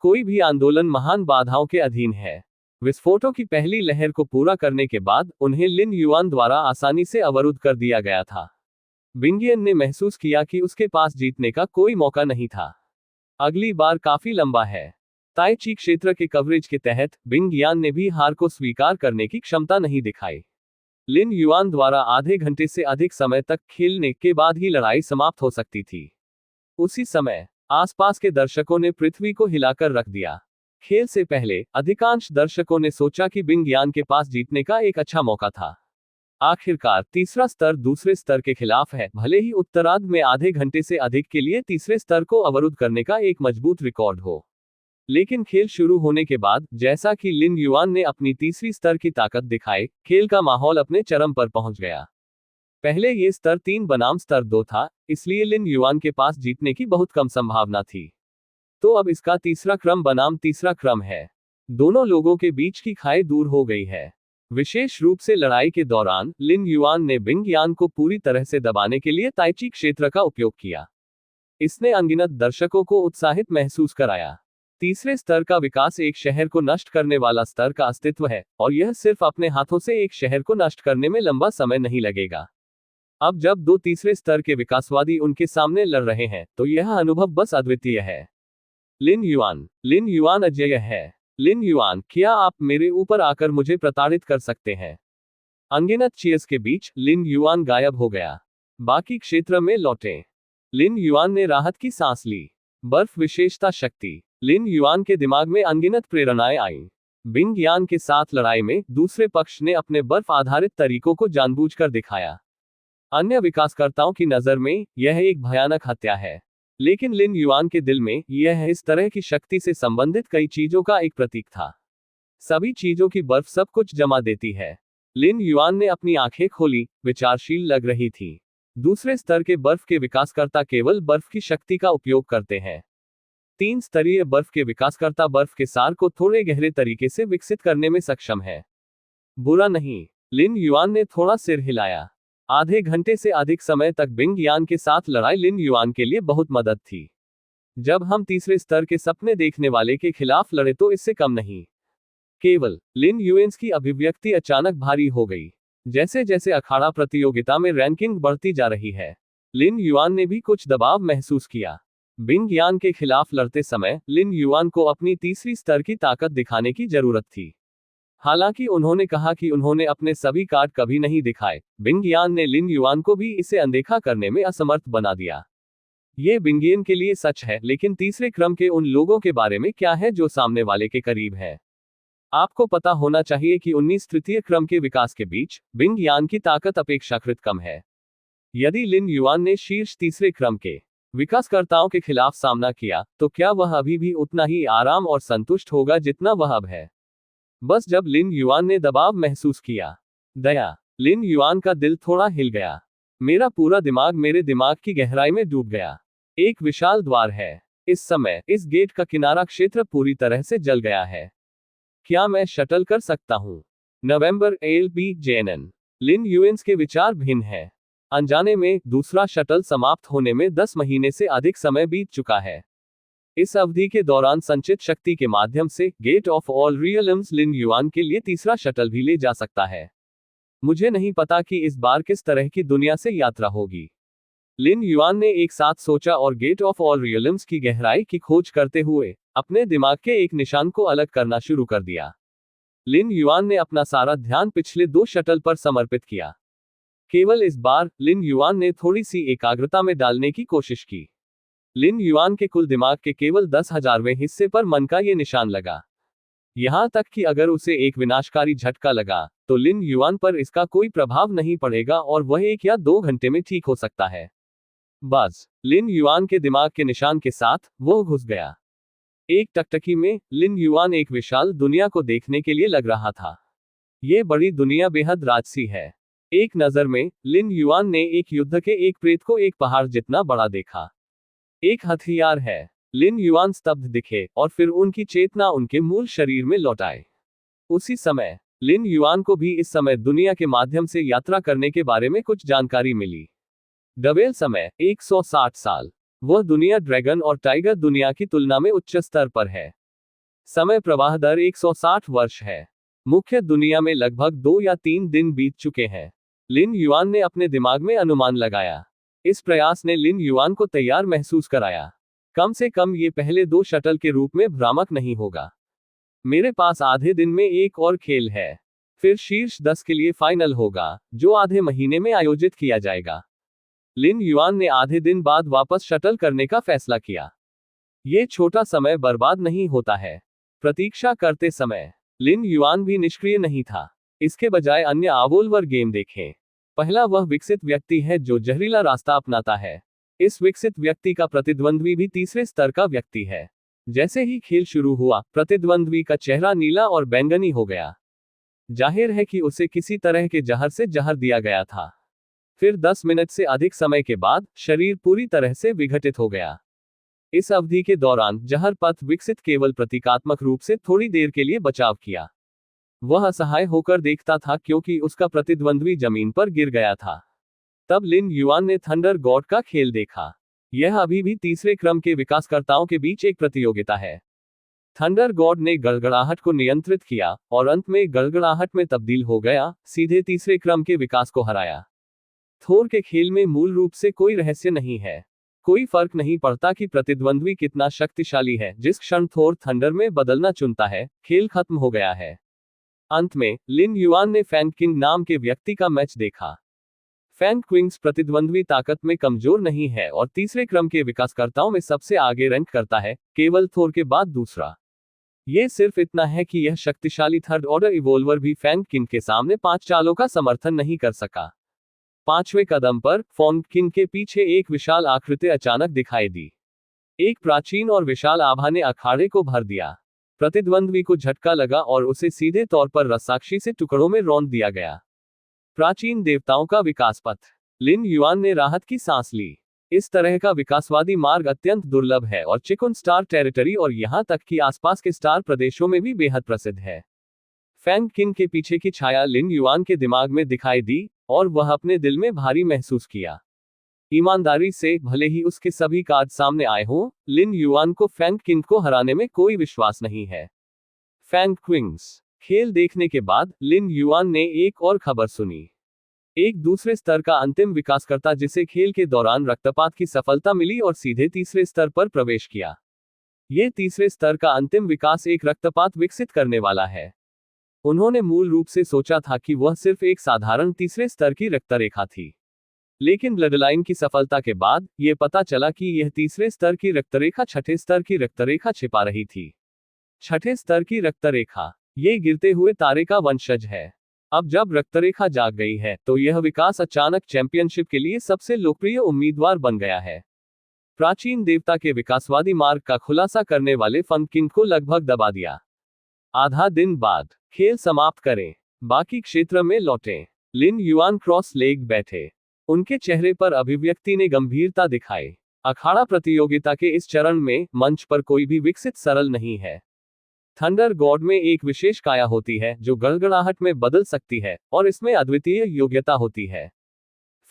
कोई भी आंदोलन महान बाधाओं के अधीन है। विस्फोटों की पहली लहर को पूरा करने के बाद उन्हें लिन युआन द्वारा आसानी से अवरुद्ध कर दिया गया था। बिंगियन ने महसूस किया कि उसके पास जीतने का कोई मौका नहीं था। अगली बार काफी लंबा है। ताइची क्षेत्र के कवरेज के तहत बिंग यान ने भी हार को स्वीकार करने की क्षमता नहीं दिखाई। लिन युआन द्वारा आधे घंटे से अधिक समय तक खेलने के बाद ही लड़ाई समाप्त हो सकती थी। उसी समय आसपास के दर्शकों ने पृथ्वी को हिलाकर रख दिया। खेल से पहले अधिकांश दर्शकों ने सोचा कि बिंग यान के पास जीतने का एक अच्छा मौका था। आखिरकार तीसरा स्तर दूसरे स्तर के खिलाफ है, भले ही उत्तरार्ध में आधे घंटे से अधिक के लिए तीसरे स्तर को अवरुद्ध करने का एक मजबूत रिकॉर्ड हो। लेकिन खेल शुरू होने के बाद, जैसा कि लिन युआन ने अपनी तीसरी स्तर की ताकत दिखाई, खेल का माहौल अपने चरम पर पहुंच गया। पहले ये स्तर 3 बनाम स्तर 2 था, इसलिए लिन युआन के पास जीतने की बहुत कम संभावना थी। तो अब इसका तीसरा क्रम बनाम तीसरा क्रम है। दोनों लोगों के बीच की खाई दूर हो गई है। विशेष रूप से लड़ाई के दौरान लिन युआन ने बिंग यान को पूरी तरह से दबाने के लिए ताइची क्षेत्र का उपयोग किया। इसने अनगिनत दर्शकों को उत्साहित महसूस कराया। तीसरे स्तर का विकास एक शहर को नष्ट करने वाला स्तर का अस्तित्व है, और यह सिर्फ अपने हाथों से एक शहर को नष्ट करने में लंबा समय नहीं लगेगा। अब जब 2 तीसरे स्तर के विकासवादी उनके सामने लड़ रहे हैं, तो यह अनुभव बस अद्वितीय है। लिन युआन अजेय है। लिन युआन, क्या आप मेरे ऊपर आकर मुझे प्रताड़ित कर सकते हैं? अनगिनत चीयर्स के बीच लिन युआन गायब हो गया। बाकी क्षेत्र में लौटे। लिन युआन ने राहत की सांस ली। बर्फ विशेषता शक्ति। लिन युआन के दिमाग में अनगिनत प्रेरणाएं आईं। बिंग यान के साथ लड़ाई में दूसरे पक्ष ने अपने बर्फ आधारित तरीकों को जानबूझकर दिखाया। अन्य विकासकर्ताओं की नजर में यह एक भयानक हत्या है, लेकिन लिन युआन के दिल में यह इस तरह की शक्ति से संबंधित कई चीजों का एक प्रतीक था। सभी चीजों की बर्फ सब कुछ जमा देती है। लिन युआन ने अपनी आंखें खोली, विचारशील लग रही थी। दूसरे स्तर के बर्फ के विकासकर्ता केवल बर्फ की शक्ति का उपयोग करते हैं। 3 स्तरीय बर्फ के विकासकर्ता बर्फ के सार को थोड़े गहरे तरीके से विकसित करने में सक्षम है। बुरा नहीं। लिन युआन ने थोड़ा सिर हिलाया। आधे घंटे से अधिक समय तक बिंग यान के साथ लड़ाई लिन युआन के लिए बहुत मदद थी। जब हम तीसरे स्तर के सपने देखने वाले के खिलाफ लड़े तो इससे कम नहीं। केवल लिन युएन्स की अभिव्यक्ति अचानक भारी हो गई। जैसे जैसे अखाड़ा प्रतियोगिता में रैंकिंग बढ़ती जा रही है, लिन युआन ने भी कुछ दबाव महसूस किया। बिंग यान के खिलाफ लड़ते समय लिन युआन को अपनी तीसरी स्तर की ताकत दिखाने की जरूरत थी। हालांकि उन्होंने कहा कि उन्होंने अपने सभी कार्ड कभी नहीं दिखाए, बिंग यान ने लिन युआन को भी इसे अनदेखा करने में असमर्थ बना दिया। ये बिंगियन के लिए सच है, लेकिन तीसरे क्रम के उन लोगों के बारे में क्या है जो सामने वाले के करीब है? आपको पता होना चाहिए कि 19 तृतीय क्रम के विकास के बीच बिंग यान की ताकत अपेक्षाकृत कम है। यदि लिन युआन ने शीर्ष तीसरे क्रम के विकासकर्ताओं के खिलाफ सामना किया, तो क्या वह अभी भी उतना ही आराम और संतुष्ट होगा जितना वह अब है? बस जब लिन युआन ने दबाव महसूस किया, लिन युआन का दिल थोड़ा हिल गया। मेरा पूरा दिमाग मेरे दिमाग की गहराई में डूब गया। एक विशाल द्वार है। इस समय इस गेट का किनारा क्षेत्र पूरी तरह से जल गया है। क्या मैं शटल कर सकता हूं? नवंबर LBJNN। लिन युएन्स के विचार भिन्न है। अनजाने में दूसरा शटल समाप्त होने में 10 महीने से अधिक समय बीत चुका है। इस अवधि के दौरान संचित शक्ति के माध्यम से Gate of All Realms Lin Yuan के लिए तीसरा शटल भी ले जा सकता है। मुझे नहीं पता कि इस बार किस तरह की दुनिया से यात्रा होगी। लिन युआन ने एक साथ सोचा और गेट ऑफ ऑल रियल्म्स की गहराई की खोज करते हुए अपने दिमाग के एक निशान को अलग करना शुरू कर दिया। लिन युआन ने अपना सारा ध्यान पिछले 2 शटल पर समर्पित किया। केवल इस बार लिन युआन ने थोड़ी सी एकाग्रता में डालने की कोशिश की। लिन युआन के कुल दिमाग के केवल 10,000वें हिस्से पर मन का ये निशान लगा। यहां तक कि अगर उसे एक विनाशकारी झटका लगा, तो लिन युआन पर इसका कोई प्रभाव नहीं पड़ेगा और वह 1 या 2 घंटे में ठीक हो सकता है। बस लिन युआन के दिमाग के निशान के साथ वो घुस गया। एक टकटकी में लिन युआन एक विशाल दुनिया को देखने के लिए लग रहा था। ये बड़ी दुनिया बेहद राजसी है। एक नजर में लिन युआन ने एक युद्ध के एक प्रेत को एक पहाड़ जितना बड़ा देखा। एक हथियार है। लिन युआन स्तब्ध दिखे और फिर उनकी चेतना उनके मूल शरीर में लौट आए। उसी समय लिन युआन को भी इस समय दुनिया के माध्यम से यात्रा करने के बारे में कुछ जानकारी मिली। डबेल समय 160 साल। वह दुनिया ड्रैगन और टाइगर दुनिया की तुलना में उच्च स्तर पर है। समय प्रवाह दर 160 वर्ष है। मुख्य दुनिया में लगभग 2 या 3 दिन बीत चुके हैं। लिन युआन ने अपने दिमाग में अनुमान लगाया। इस प्रयास ने लिन युआन को तैयार महसूस कराया। कम से कम ये पहले 2 शटल के रूप में भ्रामक नहीं होगा। मेरे पास आधे दिन में एक और खेल है। फिर शीर्ष 10 के लिए फाइनल होगा, जो आधे महीने में आयोजित किया जाएगा। लिन युआन ने आधे दिन बाद वापस शटल करने का फैसला किया। ये छोटा समय बर्बाद नहीं होता है। प्रतीक्षा करते समय लिन युआन भी निष्क्रिय नहीं था। इसके बजाय अन्य आवोलवर गेम देखें। पहला वह विकसित व्यक्ति है जो जहरीला रास्ता अपनाता है। इस विकसित व्यक्ति का प्रतिद्वंद्वी भी तीसरे स्तर का व्यक्ति है। जैसे ही खेल शुरू हुआ, प्रतिद्वंद्वी का चेहरा नीला और बैंगनी हो गया। जाहिर है कि उसे किसी तरह के जहर से जहर दिया गया था। फिर 10 मिनट से अधिक समय के बाद शरीर पूरी तरह से विघटित हो गया। इस अवधि के दौरान जहर पथ विकसित केवल प्रतीकात्मक रूप से थोड़ी देर के लिए बचाव किया। वह असहाय होकर देखता था क्योंकि उसका प्रतिद्वंद्वी जमीन पर गिर गया था। तब लिन युआन ने थंडर गॉड का खेल देखा। यह अभी भी तीसरे क्रम के विकासकर्ताओं के बीच एक प्रतियोगिता है। थंडर गॉड ने गड़गड़ाहट को नियंत्रित किया और अंत में गड़गड़ाहट में तब्दील हो गया, सीधे तीसरे क्रम के विकास को हराया। थोर के खेल में मूल रूप से कोई रहस्य नहीं है। कोई फर्क नहीं पड़ता कि प्रतिद्वंद्वी कितना शक्तिशाली है, जिस क्षण थोर थंडर में बदलना चुनता है, खेल खत्म हो गया है। अंत में लिन युआन ने फैंग किंग नाम के व्यक्ति का मैच देखा। फैंग क्विंग्स प्रतिद्वंद्वी ताकत में कमजोर नहीं है और तीसरे क्रम के विकासकर्ताओं में सबसे आगे रैंक करता है, केवल थोर के बाद दूसरा। ये सिर्फ इतना है कि यह शक्तिशाली थर्ड ऑर्डर इवोल्वर भी फैंग किंग के सामने 5 चालों का समर्थन नहीं कर सका। 5वें कदम पर फैंग किंग के पीछे एक विशाल आकृति अचानक दिखाई दी। एक प्राचीन और विशाल आभा ने अखाड़े को भर दिया। प्रतिद्वंद्वी को झटका लगा और उसे सीधे तौर पर रस्साकशी से टुकड़ों में रौंद दिया गया। प्राचीन देवताओं का विकास पथ। लिन युआन ने राहत की सांस ली। इस तरह का विकासवादी मार्ग अत्यंत दुर्लभ है और चिकुन स्टार टेरिटरी और यहां तक कि आसपास के स्टार प्रदेशों में भी बेहद प्रसिद्ध है। फैंग किंग के पीछे की छाया लिन युआन के दिमाग में दिखाई दी और वह अपने दिल में भारी महसूस किया। ईमानदारी से, भले ही उसके सभी कार्ड सामने आए हों, लिन युआन को फैंग किंग को हराने में कोई विश्वास नहीं है। फैंग क्विंग्स। खेल देखने के बाद लिन युआन ने एक और खबर सुनी। एक दूसरे स्तर का अंतिम विकासकर्ता जिसे खेल के दौरान रक्तपात की सफलता मिली और सीधे तीसरे स्तर पर प्रवेश किया। ये तीसरे स्तर का अंतिम विकास एक रक्तपात विकसित करने वाला है। उन्होंने मूल रूप से सोचा था कि वह सिर्फ एक साधारण तीसरे स्तर की रक्तरेखा थी, लेकिन ब्लडलाइन की सफलता के बाद यह पता चला कि यह तीसरे स्तर की रक्तरेखा छठे स्तर की रक्तरेखा छिपा रही थी। छठे स्तर की रक्तरेखा, ये गिरते हुए तारे का वंशज है। अब जब रक्तरेखा जाग गई है तो यह विकास अचानक चैंपियनशिप के लिए सबसे लोकप्रिय उम्मीदवार बन गया है। प्राचीन देवता के विकासवादी मार्ग का खुलासा करने वाले फंग किंग को लगभग दबा दिया। आधा दिन बाद खेल समाप्त करें, बाकी क्षेत्र में लौटें। लिन युआन क्रॉस लेग बैठे, उनके चेहरे पर अभिव्यक्ति ने गंभीरता दिखाई। अखाड़ा प्रतियोगिता के इस चरण में मंच पर कोई भी विकसित सरल नहीं है। थंडर गॉड में एक विशेष काया होती है जो गड़गड़ाहट में बदल सकती है, और इसमें अद्वितीय योग्यता होती है।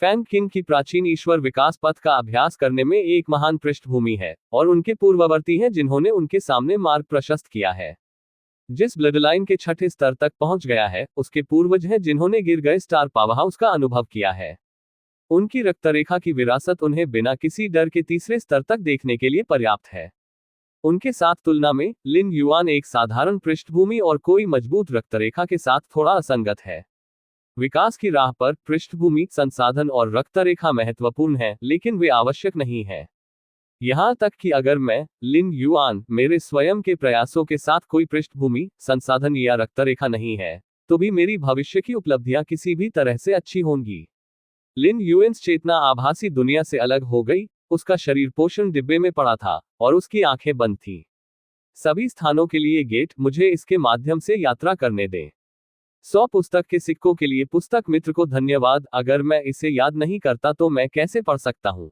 फैंग किंग की प्राचीन ईश्वर विकास पथ का अभ्यास करने में एक महान पृष्ठभूमि है, और उनके पूर्ववर्ती हैं जिन्होंने उनके सामने मार्ग प्रशस्त किया है। जिस ब्लडलाइन के छठे स्तर तक पहुंच गया है, उसके पूर्वज हैं जिन्होंने गिर गए स्टार पावरहाउस का अनुभव किया है। उनकी रक्तरेखा की विरासत उन्हें बिना किसी डर के तीसरे स्तर तक देखने के लिए पर्याप्त है। उनके साथ तुलना में लिन युआन एक साधारण पृष्ठभूमि और कोई मजबूत रक्तरेखा के साथ थोड़ा असंगत है। विकास की राह पर पृष्ठभूमि, संसाधन और रक्तरेखा महत्वपूर्ण है, लेकिन वे आवश्यक नहीं है। यहां तक कि अगर मैं, लिन युआन, मेरे स्वयं के प्रयासों के साथ कोई पृष्ठभूमि, संसाधन या रक्तरेखा नहीं है, तो भी मेरी भविष्य की उपलब्धियां किसी भी तरह से अच्छी होंगी। लिन युएन्स चेतना आभासी दुनिया से अलग हो गई। उसका शरीर पोषण डिब्बे में पड़ा था और उसकी आंखें बंद थीं। सभी स्थानों के लिए गेट, मुझे इसके माध्यम से यात्रा करने दें। 100 पुस्तक के सिक्कों के लिए पुस्तक मित्र को धन्यवाद। अगर मैं इसे याद नहीं करता तो मैं कैसे पढ़ सकता हूं?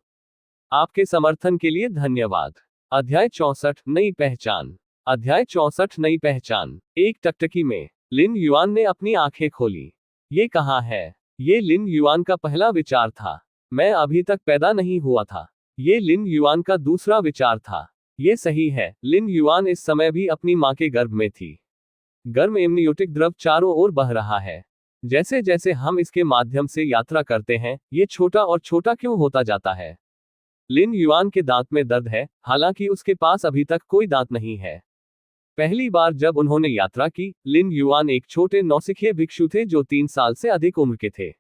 आपके समर्थन के लिए धन्यवाद। अध्याय 64 नई पहचान। अध्याय 64 नई पहचान। एक टकटकी में लिन युआन ने अपनी आंखें खोली। ये कहाँ है? ये लिन युआन का पहला विचार था। मैं अभी तक पैदा नहीं हुआ था। ये लिन युआन का दूसरा विचार था। ये सही है, लिन युआन इस समय भी अपनी मां के गर्भ में थी। गर्म एमनियोटिक द्रव चारों ओर बह रहा है। जैसे जैसे हम इसके माध्यम से यात्रा करते हैं, ये छोटा और छोटा क्यों होता जाता है? लिन युआन के दांत में दर्द है, हालांकि उसके पास अभी तक कोई दांत नहीं है। पहली बार जब उन्होंने यात्रा की, लिन युआन एक छोटे नौसिखिए भिक्षु थे जो 3 साल से अधिक उम्र के थे।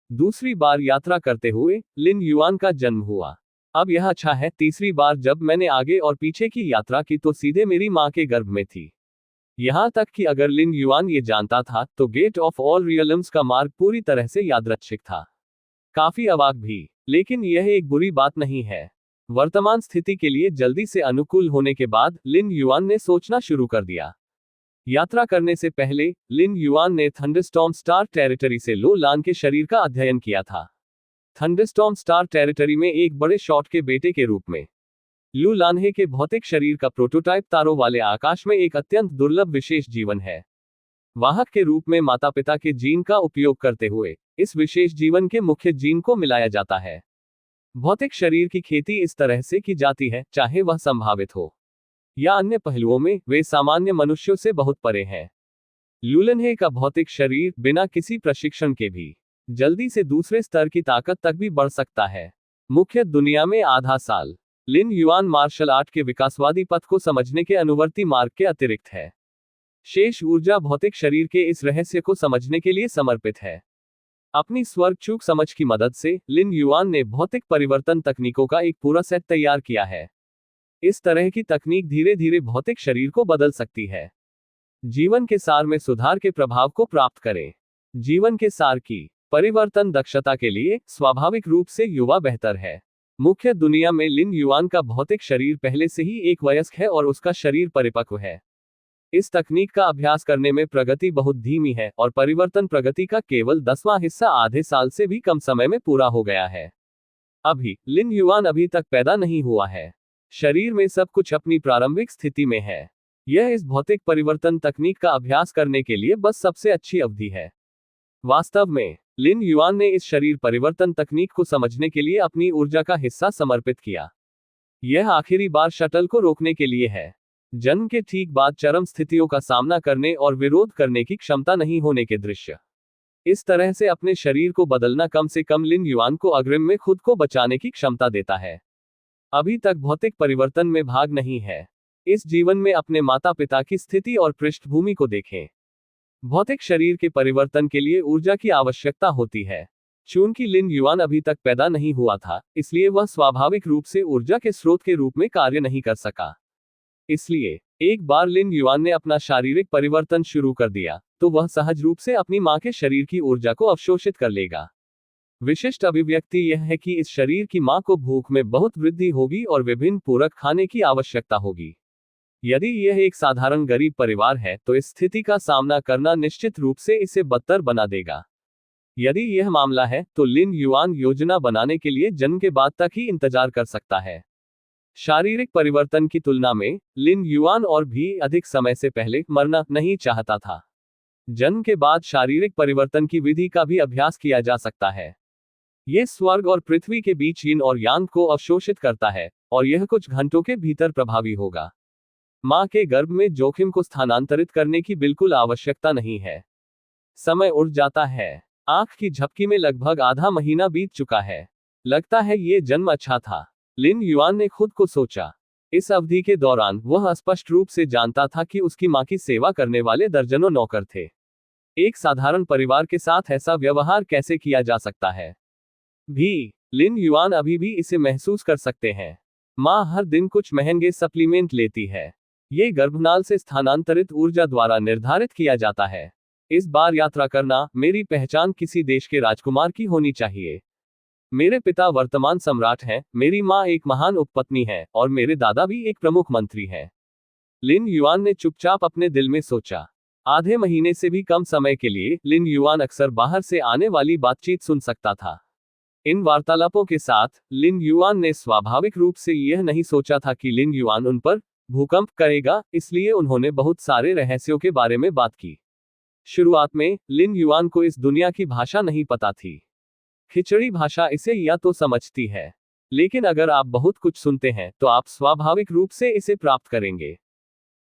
दूसरी बार यात्रा करते हुए लिन युआन का जन्म हुआ। अब यह अच्छा है, तीसरी बार जब मैंने आगे और पीछे की यात्रा की तो सीधे मेरी मां के गर्भ में थी। यहां तक कि अगर लिन युआन ये जानता था तो गेट ऑफ ऑल रियल्म्स का मार्ग पूरी तरह से यादृच्छिक था। काफी अवाक भी, लेकिन यह एक बुरी बात नहीं है। वर्तमान स्थिति के लिए जल्दी से अनुकूल होने के बाद लिन युआन ने सोचना शुरू कर दिया। यात्रा करने से पहले लिन युआन ने थंडरस्टॉर्म स्टार टेरिटरी से लो लान के शरीर का अध्ययन किया था। थंडरस्टॉर्म स्टार टेरिटरी में एक बड़े शॉट के बेटे के रूप में लू लान्हे के भौतिक शरीर का प्रोटोटाइप तारों वाले आकाश में एक अत्यंत दुर्लभ विशेष जीवन है। वाहक के रूप में माता पिता के जीन का उपयोग करते हुए इस विशेष जीवन के मुख्य जीन को मिलाया जाता है। भौतिक शरीर की खेती इस तरह से की जाती है, चाहे वह संभावित हो या अन्य पहलुओं में, वे सामान्य मनुष्यों से बहुत परे हैं। लूलन्हे का भौतिक शरीर बिना किसी प्रशिक्षण के भी जल्दी से दूसरे स्तर की ताकत तक भी बढ़ सकता है। मुख्य दुनिया में आधा साल लिन युआन मार्शल आर्ट के विकासवादी पथ को समझने के अनुवर्ती मार्ग के अतिरिक्त है। शेष ऊर्जा भौतिक शरीर के इस रहस्य को समझने के लिए समर्पित है। अपनी स्वर्ग चूक समझ की मदद से लिन युआन ने भौतिक परिवर्तन तकनीकों का एक पूरा सेट तैयार किया है। इस तरह की तकनीक धीरे धीरे भौतिक शरीर को बदल सकती है। जीवन के सार में सुधार के प्रभाव को प्राप्त करें। जीवन के सार की परिवर्तन दक्षता के लिए स्वाभाविक रूप से युवा बेहतर है। मुख्य दुनिया में लिन युआन का भौतिक शरीर पहले से ही एक वयस्क है और उसका शरीर परिपक्व है। इस तकनीक का अभ्यास करने में प्रगति बहुत धीमी है और परिवर्तन प्रगति का केवल 10वां हिस्सा आधे साल से भी कम समय में पूरा हो गया है। अभी लिन युआन अभी तक पैदा नहीं हुआ है। शरीर में सब कुछ अपनी प्रारंभिक स्थिति में है। यह इस भौतिक परिवर्तन तकनीक का अभ्यास करने के लिए बस सबसे अच्छी अवधि है। वास्तव में लिन युआन ने इस शरीर परिवर्तन तकनीक को समझने के लिए अपनी ऊर्जा का हिस्सा समर्पित किया। यह आखिरी बार शटल को रोकने के लिए है। जन्म के ठीक बाद चरम स्थितियों का सामना करने और विरोध करने की क्षमता नहीं होने के दृश्य। इस तरह से अपने शरीर को बदलना कम से कम लिन युआन को अग्रिम में खुद को बचाने की क्षमता देता है। अभी तक भौतिक परिवर्तन में भाग नहीं है। इस जीवन में अपने माता पिता की स्थिति और पृष्ठभूमि को देखें। भौतिक शरीर के परिवर्तन के लिए ऊर्जा की आवश्यकता होती है। चूंकि लिन युआन अभी तक पैदा नहीं हुआ था, इसलिए वह स्वाभाविक रूप से ऊर्जा के स्रोत के रूप में कार्य नहीं कर सका। इसलिए एक बार लिन युआन ने अपना शारीरिक परिवर्तन शुरू कर दिया, तो वह सहज रूप से अपनी मां के शरीर की ऊर्जा को अवशोषित कर लेगा। विशिष्ट अभिव्यक्ति यह है कि इस शरीर की मां को भूख में बहुत वृद्धि होगी और विभिन्न पूरक खाने की आवश्यकता होगी। यदि यह एक साधारण गरीब परिवार है, तो इस स्थिति का सामना करना निश्चित रूप से इसे बदतर बना देगा। यदि यह मामला है, तो लिन युआन योजना बनाने के लिए जन्म के बाद तक ही इंतजार कर सकता है। शारीरिक परिवर्तन की तुलना में लिन युआन और भी अधिक समय से पहले मरना नहीं चाहता था। जन्म के बाद शारीरिक परिवर्तन की विधि का भी अभ्यास किया जा सकता है। यह स्वर्ग और पृथ्वी के बीच यिन और यांग को अवशोषित करता है, और यह कुछ घंटों के भीतर प्रभावी होगा। मां के गर्भ में जोखिम को स्थानांतरित करने की बिल्कुल आवश्यकता नहीं है। समय उड़ जाता है। आंख की झपकी में लगभग आधा महीना बीत चुका है। लगता है ये जन्म अच्छा था, लिन युआन ने खुद को सोचा। इस अवधि के दौरान वह स्पष्ट रूप से जानता था कि उसकी मां की सेवा करने वाले दर्जनों नौकर थे। एक साधारण परिवार के साथ ऐसा व्यवहार कैसे किया जा सकता है भी लिन युआन अभी भी इसे महसूस कर सकते हैं। मां हर दिन कुछ महंगे सप्लीमेंट लेती है। ये गर्भनाल से स्थानांतरित ऊर्जा द्वारा निर्धारित किया जाता है। इस बार यात्रा करना, मेरी पहचान किसी देश के राजकुमार की होनी चाहिए। मेरे पिता वर्तमान सम्राट हैं, मेरी मां एक महान उपपत्नी है, और मेरे दादा भी एक प्रमुख मंत्री हैं। लिन युआन ने चुपचाप अपने दिल में सोचा। आधे महीने से भी कम समय के लिए लिन युआन अक्सर बाहर से आने वाली बातचीत सुन सकता था। इन वार्तालापों के साथ लिन युआन ने स्वाभाविक रूप से यह नहीं सोचा था कि लिन युआन उन पर भूकंप करेगा, इसलिए उन्होंने बहुत सारे रहस्यों के बारे में बात की। शुरुआत में लिन युआन को इस दुनिया की भाषा नहीं पता थी। खिचड़ी भाषा इसे या तो समझती है, लेकिन अगर आप बहुत कुछ सुनते हैं तो आप स्वाभाविक रूप से इसे प्राप्त करेंगे।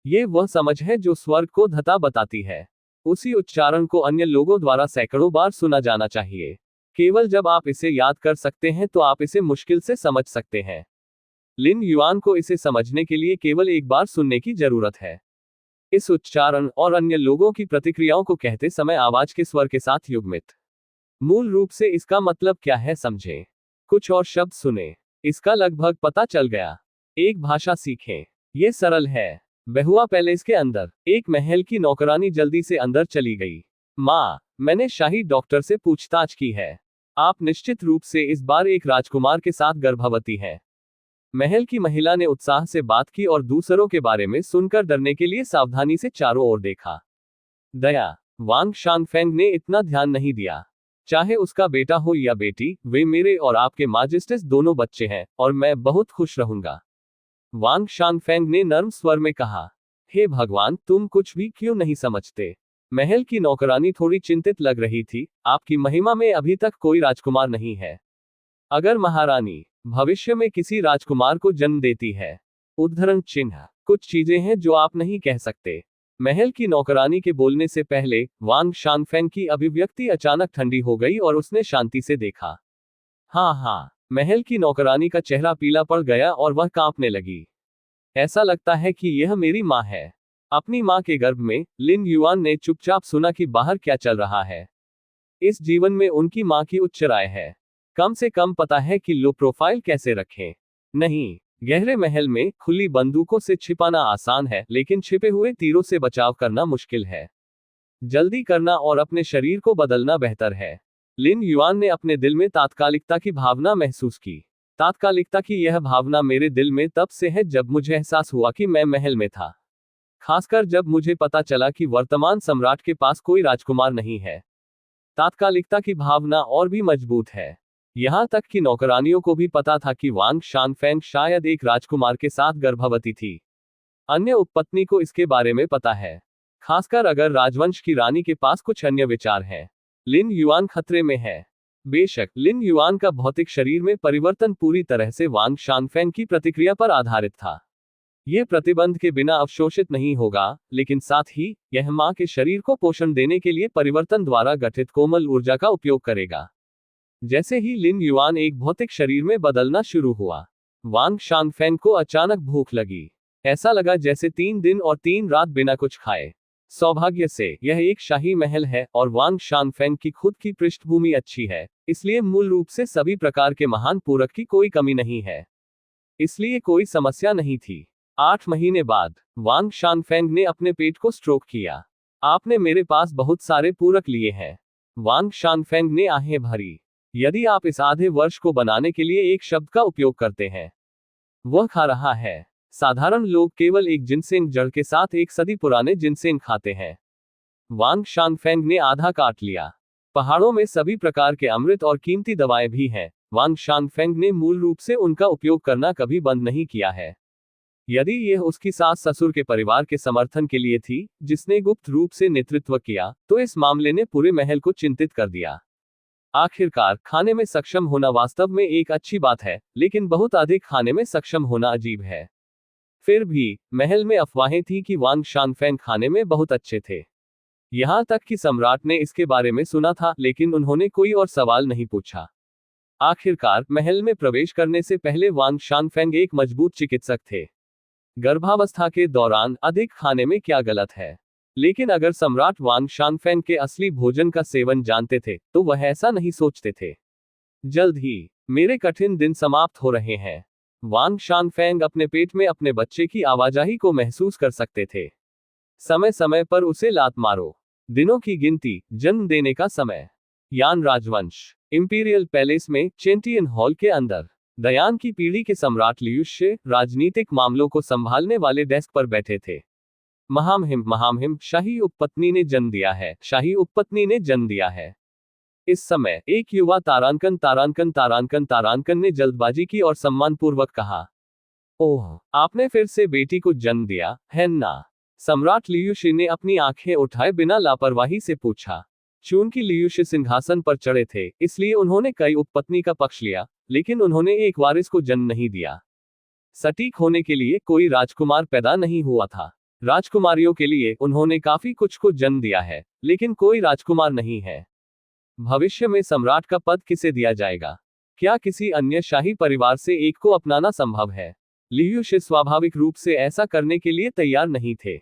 ये वह समझ है जो स्वर्ग को धता बताती है। उसी उच्चारण को अन्य लोगों द्वारा सैकड़ों बार सुना जाना चाहिए। केवल जब आप इसे याद कर सकते हैं तो आप इसे मुश्किल से समझ सकते हैं। लिन युआन को इसे समझने के लिए केवल एक बार सुनने की जरूरत है। इस उच्चारण और अन्य लोगों की प्रतिक्रियाओं को कहते समय आवाज के स्वर के साथ युग्मित। मूल रूप से इसका मतलब क्या है समझें। कुछ और शब्द सुने। इसका लगभग पता चल गया। एक भाषा सीखें। ये सरल है। बहुआ पैलेस के अंदर एक महल की नौकरानी जल्दी से अंदर चली गई। माँ, मैंने शाही डॉक्टर से पूछताछ की है। आप निश्चित रूप से इस बार एक राजकुमार के साथ गर्भवती हैं। महल की महिला ने उत्साह से बात की और दूसरों के बारे में सुनकर डरने के लिए सावधानी से चारों ओर देखा। दया। वांग शानफेंग ने इतना ध्यान नहीं दिया। चाहे उसका बेटा हो या बेटी, वे मेरे और आपके माजिस्टेस दोनों बच्चे हैं, और मैं बहुत खुश रहूंगा। वांग शानफेंग ने नर्म स्वर में कहा। हे भगवान, तुम कुछ भी क्यों नहीं समझते? महल की नौकरानी थोड़ी चिंतित लग रही थी। आपकी महिमा में अभी तक कोई राजकुमार नहीं है। अगर महारानी भविष्य में किसी राजकुमार को जन्म देती है, उद्धरण चिन्ह, कुछ चीजें हैं जो आप नहीं कह सकते। महल की नौकरानी के बोलने से पहले वांग शानफेंग की अभिव्यक्ति अचानक ठंडी हो गई और उसने शांति से देखा। हाँ, महल की नौकरानी का चेहरा पीला पड़ गया और वह कांपने लगी। ऐसा लगता है कि यह मेरी माँ है। अपनी माँ के गर्भ में लिन युआन ने चुपचाप सुना कि बाहर क्या चल रहा है। इस जीवन में उनकी माँ की उच्च राय है। कम से कम पता है कि लो प्रोफाइल कैसे रखें। नहीं, गहरे महल में खुली बंदूकों से छिपाना आसान है, लेकिन छिपे हुए तीरों से बचाव करना मुश्किल है। जल्दी करना और अपने शरीर को बदलना बेहतर है। लिन युआन ने अपने दिल में तात्कालिकता की भावना महसूस की। तात्कालिकता की यह भावना मेरे दिल में तब से है जब मुझे एहसास हुआ कि मैं महल में था। खासकर जब मुझे पता चला कि वर्तमान सम्राट के पास कोई राजकुमार नहीं है। तात्कालिकता की भावना और भी मजबूत है। यहां तक कि नौकरानियों को भी पता था कि वांग शानफेंग शायद एक राजकुमार के साथ गर्भवती थी। अन्य उपपत्नी को इसके बारे में पता है, खासकर अगर राजवंश की रानी के पास कुछ अन्य विचार हैं। लिन युआन खतरे में है। बेशक लिन युआन का भौतिक शरीर में परिवर्तन पूरी तरह से वांग शानफेंग की प्रतिक्रिया पर आधारित था। यह प्रतिबंध के बिना अवशोषित नहीं होगा, लेकिन साथ ही यह मां के शरीर को पोषण देने के लिए परिवर्तन द्वारा गठित कोमल ऊर्जा का उपयोग करेगा। जैसे ही लिन युआन एक भौतिक शरीर में बदलना शुरू हुआ, वांग शानफेंग को अचानक भूख लगी। ऐसा लगा जैसे 3 दिन और 3 रात बिना कुछ खाए। सौभाग्य से यह एक शाही महल है और वांग शानफेंग की खुद की पृष्ठभूमि अच्छी है, इसलिए मूल रूप से सभी प्रकार के महान पूरक की कोई कमी नहीं है। इसलिए कोई समस्या नहीं थी। 8 महीने बाद वांग शानफेंग ने अपने पेट को स्ट्रोक किया। आपने मेरे पास बहुत सारे पूरक लिए हैं। वांग शानफेंग ने आहें भरी। यदि आप इस आधे वर्ष को बनाने के लिए एक शब्द का उपयोग करते हैं, वह खा रहा है। साधारण लोग केवल एक जिनसेंग जड़ के साथ एक सदी पुराने जिनसेंग खाते हैं। वांग शानफेंग ने आधा काट लिया। पहाड़ों में सभी प्रकार के अमृत और कीमती दवाएं भी हैं। वांग शानफेंग ने मूल रूप से उनका उपयोग करना कभी बंद नहीं किया है। यदि यह उसकी सास ससुर के परिवार के समर्थन के लिए थी, जिसने गुप्त रूप से नेतृत्व किया, तो इस मामले ने पूरे महल को चिंतित कर दिया। आखिरकार खाने में सक्षम होना वास्तव में एक अच्छी बात है, लेकिन बहुत अधिक खाने में सक्षम होना अजीब है। फिर भी महल में अफवाहें थी कि वांग शानफेंग खाने में बहुत अच्छे थे। यहां तक कि सम्राट ने इसके बारे में सुना था, लेकिन उन्होंने कोई और सवाल नहीं पूछा। आखिरकार महल में प्रवेश करने से पहले वांग शानफेंग एक मजबूत चिकित्सक थे। गर्भावस्था के दौरान अधिक खाने में क्या गलत है? लेकिन अगर सम्राट वांग शानफेंग के असली भोजन का सेवन जानते थे, तो वह ऐसा नहीं सोचते थे। जल्द ही मेरे कठिन दिन समाप्त हो रहे हैं। वांग शानफेंग अपने पेट में अपने बच्चे की आवाजाही को महसूस कर सकते थे। समय समय पर उसे लात मारो। दिनों की गिनती, जन्म देने का समय। यान राजवंश। इंपीरियल पैलेस में चेंटियन हॉल के अंदर दयान की पीढ़ी के सम्राट लियुशे राजनीतिक मामलों को संभालने वाले डेस्क पर बैठे थे। महामहिम शाही उपपत्नी ने जन्म दिया है। शाही उपपत्नी ने जन्म दिया है। इस समय एक युवा तारांकन ने जल्दबाजी की और सम्मानपूर्वक कहा, ओह, आपने फिर से बेटी को जन्म दिया है ना? सम्राट लियुशे ने अपनी आंखें उठाए बिना लापरवाही से पूछा। चूंकि लियुशे सिंहासन पर चढ़े थे, इसलिए उन्होंने कई उपपत्नी का पक्ष लिया, लेकिन उन्होंने एक वारिस को जन्म नहीं दिया। सटीक होने के लिए कोई राजकुमार पैदा नहीं हुआ था। राजकुमारियों के लिए उन्होंने काफी कुछ को जन्म दिया है, लेकिन कोई राजकुमार नहीं है। भविष्य में सम्राट का पद किसे दिया जाएगा? क्या किसी अन्य शाही परिवार से एक को अपनाना संभव है? लियुशे स्वाभाविक रूप से ऐसा करने के लिए तैयार नहीं थे।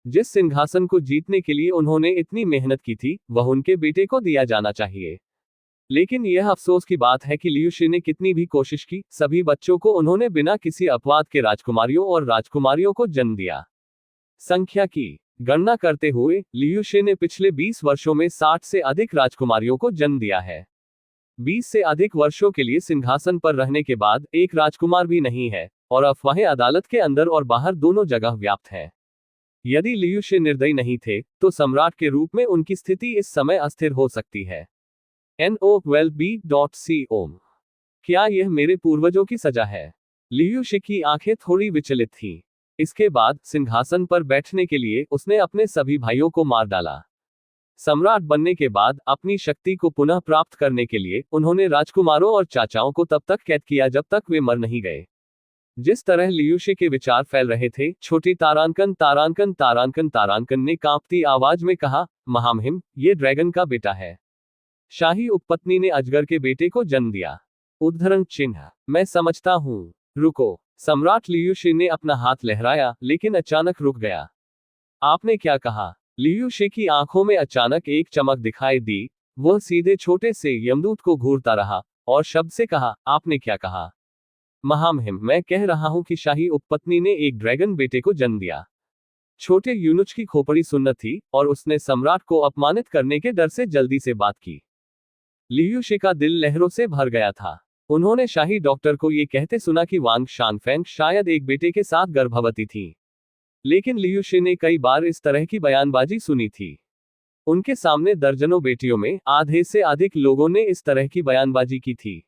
जिस सिंहासन को जीतने के लिए उन्होंने इतनी मेहनत की थी, वह उनके बेटे को दिया जाना चाहिए। लेकिन यह अफसोस की बात है कि लियुशे ने कितनी भी कोशिश की, सभी बच्चों को उन्होंने बिना किसी अपवाद के राजकुमारियों और राजकुमारियों को जन्म दिया। संख्या की गणना करते हुए लियुशे ने पिछले 20 वर्षों में 60 से अधिक राजकुमारियों को जन्म दिया है। 20 से अधिक वर्षों के लिए सिंहासन पर रहने के बाद एक राजकुमार भी नहीं है, और अफवाहें अदालत के अंदर और बाहर दोनों जगह व्याप्त हैं। यदि लियुशे निर्दयी नहीं थे, तो सम्राट के रूप में उनकी स्थिति इस समय अस्थिर हो सकती है। NOWELLB.com। क्या यह मेरे पूर्वजों की सजा है? लियुशे की आंखें थोड़ी विचलित थीं। इसके बाद सिंहासन पर बैठने के लिए उसने अपने सभी भाइयों को मार डाला। सम्राट बनने के बाद अपनी शक्ति को पुनः प्राप्त करने के लिए उन्होंने राजकुमारों और चाचाओं को तब तक कैद किया जब तक वे मर नहीं गए। जिस तरह लियुशे के विचार फैल रहे थे, छोटी तारांकन ने कांपती आवाज में कहा, महामहिम, ये ड्रैगन का बेटा है। शाही उपपत्नी ने अजगर के बेटे को जन्म दिया। उद्धरण चिन्ह। मैं समझता हूँ। रुको। सम्राट लियुशे ने अपना हाथ लहराया, लेकिन अचानक रुक गया। आपने क्या कहा? लियुशे की आंखों में अचानक एक चमक दिखाई दी। वह सीधे छोटे से यमदूत को घूरता रहा और शब्द से कहा, आपने क्या कहा? महामहिम, मैं कह रहा हूं कि शाही उपपत्नी ने एक ड्रैगन बेटे को जन्म दिया। छोटे यूनुच की खोपड़ी सुन्न थी और उसने सम्राट को अपमानित करने के डर से जल्दी से बात की। लियुशे का दिल लहरों से भर गया था। उन्होंने शाही डॉक्टर को यह कहते सुना कि वांग शानफेंग शायद एक बेटे के साथ गर्भवती थी। लेकिन लियुशे ने कई बार इस तरह की बयानबाजी सुनी थी। उनके सामने दर्जनों बेटियों में आधे से अधिक लोगों ने इस तरह की बयानबाजी की थी।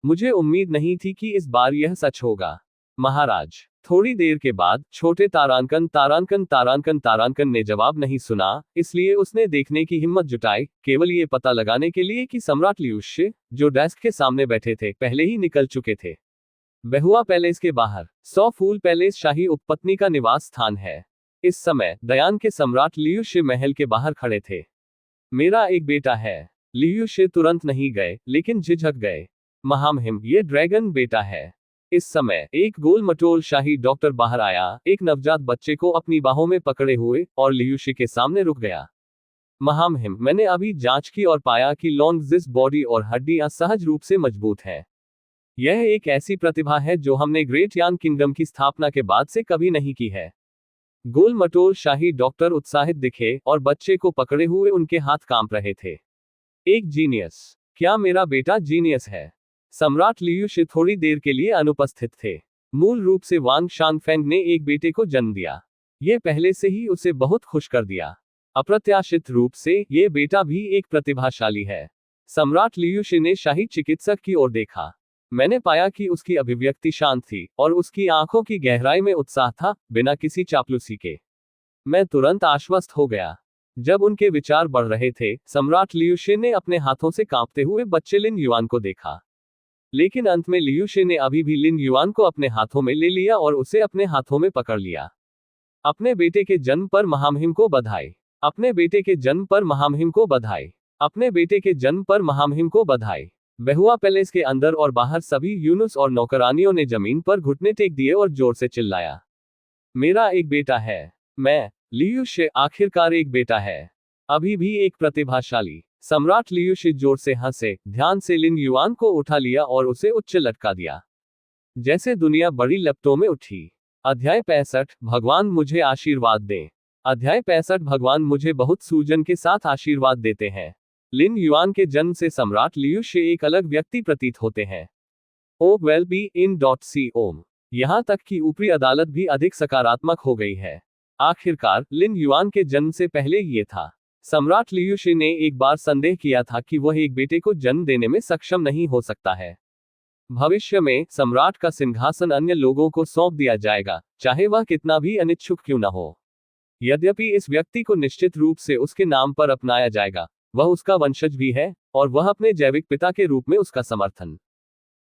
मुझे उम्मीद नहीं थी कि इस बार यह सच होगा। महाराज, थोड़ी देर के बाद छोटे तारांकन तारांकन तारांकन तारांकन ने जवाब नहीं सुना, इसलिए उसने देखने की हिम्मत जुटाई, केवल ये पता लगाने के लिए कि सम्राट लियूशे, जो डेस्क के सामने बैठे थे, पहले ही निकल चुके थे। बहुआ पैलेस के बाहर 100 फूल पैलेस शाही उपपत्नी का निवास स्थान है। इस समय दयान के सम्राट लियूशे महल के बाहर खड़े थे। मेरा एक बेटा है। लियूशे तुरंत नहीं गए, लेकिन झिझक गए। महामहिम, ये ड्रैगन बेटा है। इस समय एक गोल मटोल शाही डॉक्टर बाहर आया, एक नवजात बच्चे को अपनी बाहों में पकड़े हुए, और लियूशे के सामने रुक गया। महामहिम, मैंने अभी जांच की और पाया कि लॉन्गजिस बॉडी और हड्डियां सहज रूप से मजबूत हैं। यह एक ऐसी प्रतिभा है जो हमने ग्रेट यान किंगडम की स्थापना के बाद से कभी नहीं की है। गोल मटोल शाही डॉक्टर उत्साहित दिखे और बच्चे को पकड़े हुए उनके हाथ कांप रहे थे। एक जीनियस। क्या मेरा बेटा जीनियस है? सम्राट लियूशे थोड़ी देर के लिए अनुपस्थित थे। मूल रूप से वांग शांगफेंग ने एक बेटे को जन्म दिया। यह पहले से ही उसे बहुत खुश कर दिया। अप्रत्याशित रूप से यह बेटा भी एक प्रतिभाशाली है। सम्राट लियूशे ने शाही चिकित्सक की ओर देखा। मैंने पाया कि उसकी अभिव्यक्ति शांत थी और उसकी आंखों की गहराई में उत्साह था, बिना किसी चापलूसी के। मैं तुरंत आश्वस्त हो गया। जब उनके विचार बढ़ रहे थे, सम्राट लियूशे ने अपने हाथों से कांपते हुए बच्चे लिन युआन को देखा। लेकिन अंत में लियूशे ने अभी भी लिन युआन को अपने हाथों में ले लिया और उसे अपने हाथों में पकड़ लिया। अपने बेटे के जन्म पर महामहिम को बधाई। अपने बेटे के जन्म पर महामहिम को बधाई। अपने बेटे के जन्म पर महामहिम को बधाई। बहुआ पैलेस के अंदर और बाहर सभी यूनुस और नौकरानियों ने जमीन पर घुटने टेक दिए और जोर से चिल्लाया, मेरा एक बेटा है। मैं, लियूशे, आखिरकार एक बेटा है। अभी भी एक प्रतिभाशाली। सम्राट लियूशे जोर से हंसे, ध्यान से लिन युआन को उठा लिया और उसे उच्च लटका दिया, जैसे दुनिया बड़ी लपटों में उठी। अध्याय 65, भगवान मुझे आशीर्वाद दें। अध्याय 65, भगवान मुझे बहुत सूजन के साथ आशीर्वाद देते हैं। लिन युआन के जन्म से सम्राट लियूशे एक अलग व्यक्ति प्रतीत होते हैं। ओ वेल बी इन सी ओम। यहां तक कि ऊपरी अदालत भी अधिक सकारात्मक हो गई है। आखिरकार लिन युआन के जन्म से पहले ये था। सम्राट लियूशे ने एक बार संदेह किया था कि वह एक बेटे को जन्म देने में सक्षम नहीं हो सकता है। भविष्य में सम्राट का सिंहासन अन्य लोगों को सौंप दिया जाएगा, चाहे वह कितना भी अनिच्छुक क्यों न हो। यद्यपि इस व्यक्ति को निश्चित रूप से उसके नाम पर अपनाया जाएगा, वह उसका वंशज भी है, और वह अपने जैविक पिता के रूप में उसका समर्थन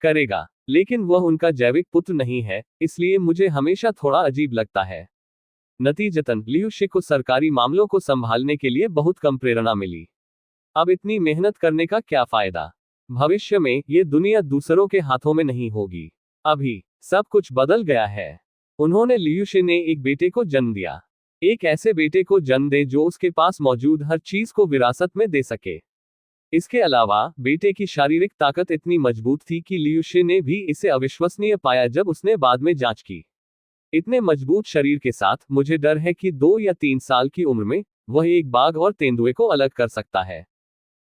करेगा। लेकिन वह उनका जैविक पुत्र नहीं है, इसलिए मुझे हमेशा थोड़ा अजीब लगता है। नतीजतन लियूशे को सरकारी मामलों को संभालने के लिए बहुत कम प्रेरणा मिली। अब इतनी मेहनत करने का क्या फायदा? भविष्य में ये दुनिया दूसरों के हाथों में नहीं होगी। अभी सब कुछ बदल गया है। उन्होंने लियूशे ने एक बेटे को जन्म दिया। एक ऐसे बेटे को जन्म दे जो उसके पास मौजूद हर चीज को विरासत में दे सके। इसके अलावा बेटे की शारीरिक ताकत इतनी मजबूत थी कि लियूशे ने भी इसे अविश्वसनीय पाया जब उसने बाद में जांच की। इतने मजबूत शरीर के साथ मुझे डर है कि 2 या 3 साल की उम्र में वह एक बाघ और तेंदुए को अलग कर सकता है।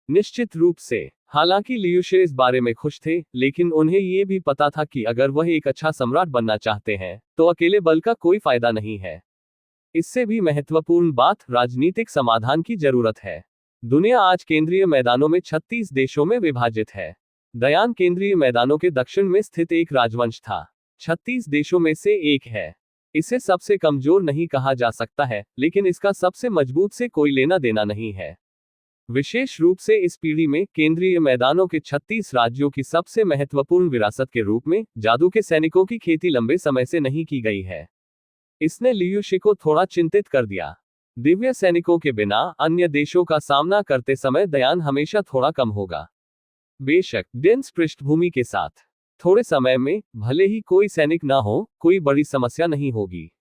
निश्चित रूप से। हालांकि लियूशे इस बारे में खुश थे, लेकिन उन्हें ये भी पता था कि अगर वह एक अच्छा सम्राट बनना चाहते हैं, तो अकेले बल का कोई फायदा नहीं है। इससे भी महत्वपूर्ण बात, राजनीतिक समाधान की जरूरत है। दुनिया आज केंद्रीय मैदानों में 36 देशों में विभाजित है। दयान केंद्रीय मैदानों के दक्षिण में स्थित एक राजवंश था। 36 देशों में से एक है। इसे सबसे कमजोर नहीं कहा जा सकता है, लेकिन इसका सबसे मजबूत से कोई लेना देना नहीं है। विशेष रूप से इस पीढ़ी में केंद्रीय मैदानों के 36 राज्यों की सबसे महत्वपूर्ण विरासत के रूप में जादू के सैनिकों की खेती लंबे समय से नहीं की गई है। इसने लियूशे को थोड़ा चिंतित कर दिया। दिव्य सैनिकों के बिना अन्य देशों का सामना करते समय दयान हमेशा थोड़ा कम होगा। बेशक डेंस पृष्ठभूमि के साथ थोड़े समय में भले ही कोई सैनिक ना हो, कोई बड़ी समस्या नहीं होगी।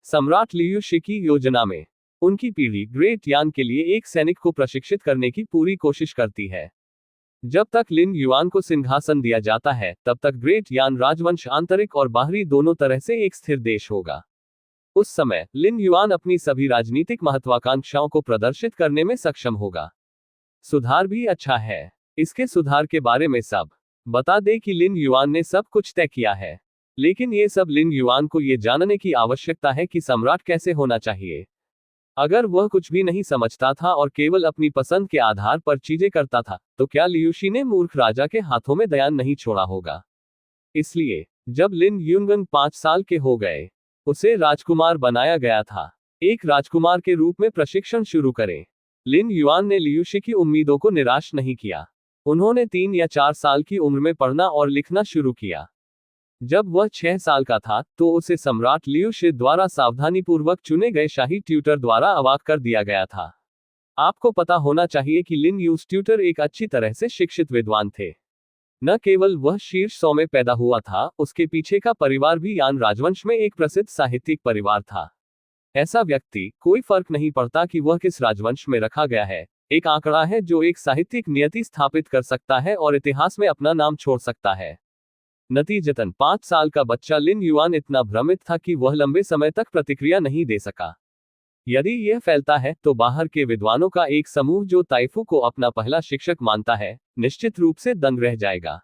सम्राट लियूशे की योजना में उनकी पीढ़ी ग्रेट यान के लिए एक सैनिक को प्रशिक्षित करने की पूरी कोशिश करती है। जब तक लिन युआन को सिंहासन दिया जाता है, तब तक ग्रेट यान राजवंश आंतरिक और बाहरी दोनों तरह से एक स्थिर देश होगा। उस समय लिन युआन अपनी सभी राजनीतिक महत्वाकांक्षाओं को प्रदर्शित करने में सक्षम होगा। सुधार भी अच्छा है। इसके सुधार के बारे में सब बता दे कि लिन युआन ने सब कुछ तय किया है। लेकिन ये सब लिन युआन को ये जानने की आवश्यकता है कि सम्राट कैसे होना चाहिए। अगर वह कुछ भी नहीं समझता था और केवल अपनी पसंद के आधार पर चीजें करता था, तो क्या लियूशे ने मूर्ख राजा के हाथों में दयान नहीं छोड़ा होगा। इसलिए जब लिन यूनगंग 5 साल के हो गए, उसे राजकुमार बनाया गया था। एक राजकुमार के रूप में प्रशिक्षण शुरू करें। लिन युआन ने लियूशी की उम्मीदों को निराश नहीं किया। उन्होंने 3 या 4 साल की उम्र में पढ़ना और लिखना शुरू किया। जब वह 6 साल का था, तो उसे सम्राट लियूशी द्वारा सावधानीपूर्वक चुने गए शाही ट्यूटर द्वारा अवाक कर दिया गया था। आपको पता होना चाहिए कि लिन यूस ट्यूटर एक अच्छी तरह से शिक्षित विद्वान थे। न केवल वह शीर्ष 100 में पैदा हुआ था, उसके पीछे का परिवार भी यान राजवंश में एक प्रसिद्ध साहित्यिक परिवार था। ऐसा व्यक्ति, कोई फर्क नहीं पड़ता कि वह किस राजवंश में रखा गया है, एक आंकड़ा है जो एक साहित्यिक नियति स्थापित कर सकता है और इतिहास में अपना नाम छोड़ सकता है। नतीजतन 5 साल का बच्चा लिन युआन इतना भ्रमित था कि वह लंबे समय तक प्रतिक्रिया नहीं दे सका। यदि यह फैलता है, तो बाहर के विद्वानों का एक समूह जो ताइफू को अपना पहला शिक्षक मानता है, निश्चित रूप से दंग रह जाएगा।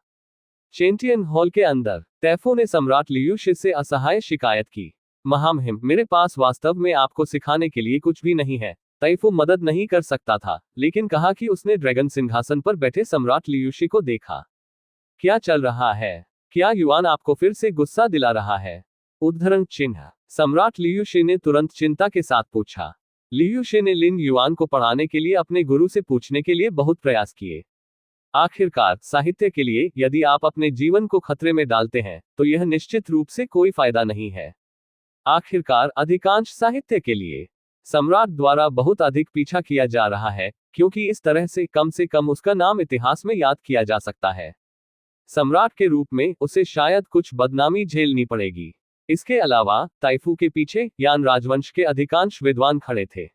चेंटियन हॉल के अंदर तैफू ने सम्राट लियूशी से असहाय शिकायत की। महामहिम, मेरे पास वास्तव में आपको सिखाने के लिए कुछ भी नहीं है। ताइफू मदद नहीं कर सकता था, लेकिन कहा कि उसने ड्रैगन सिंहासन पर बैठे सम्राट लियूशी को देखा। क्या चल रहा है? क्या युआन आपको फिर से गुस्सा दिला रहा है? उद्धरण चिन्ह। सम्राट लियूशी ने तुरंत चिंता के साथ पूछा। लियूशी ने लिन युआन को पढ़ाने के लिए अपने गुरु से पूछने के लिए बहुत प्रयास किए। आखिरकार, साहित्य के लिए, यदि आप अपने जीवन को खतरे में डालते हैं, तो यह निश्चित रूप से कोई फायदा नहीं है। आखिरकार, अधिकांश साहित्य के लिए सम्राट द्वारा बहुत अधिक पीछा किया जा रहा है, क्योंकि इस तरह से कम उसका नाम इतिहास में याद किया जा सकता है। सम्राट के रूप में उसे शायद कुछ बदनामी झेलनी पड़ेगी। इसके अलावा, ताइफू के पीछे यान राजवंश के अधिकांश विद्वान खड़े थे।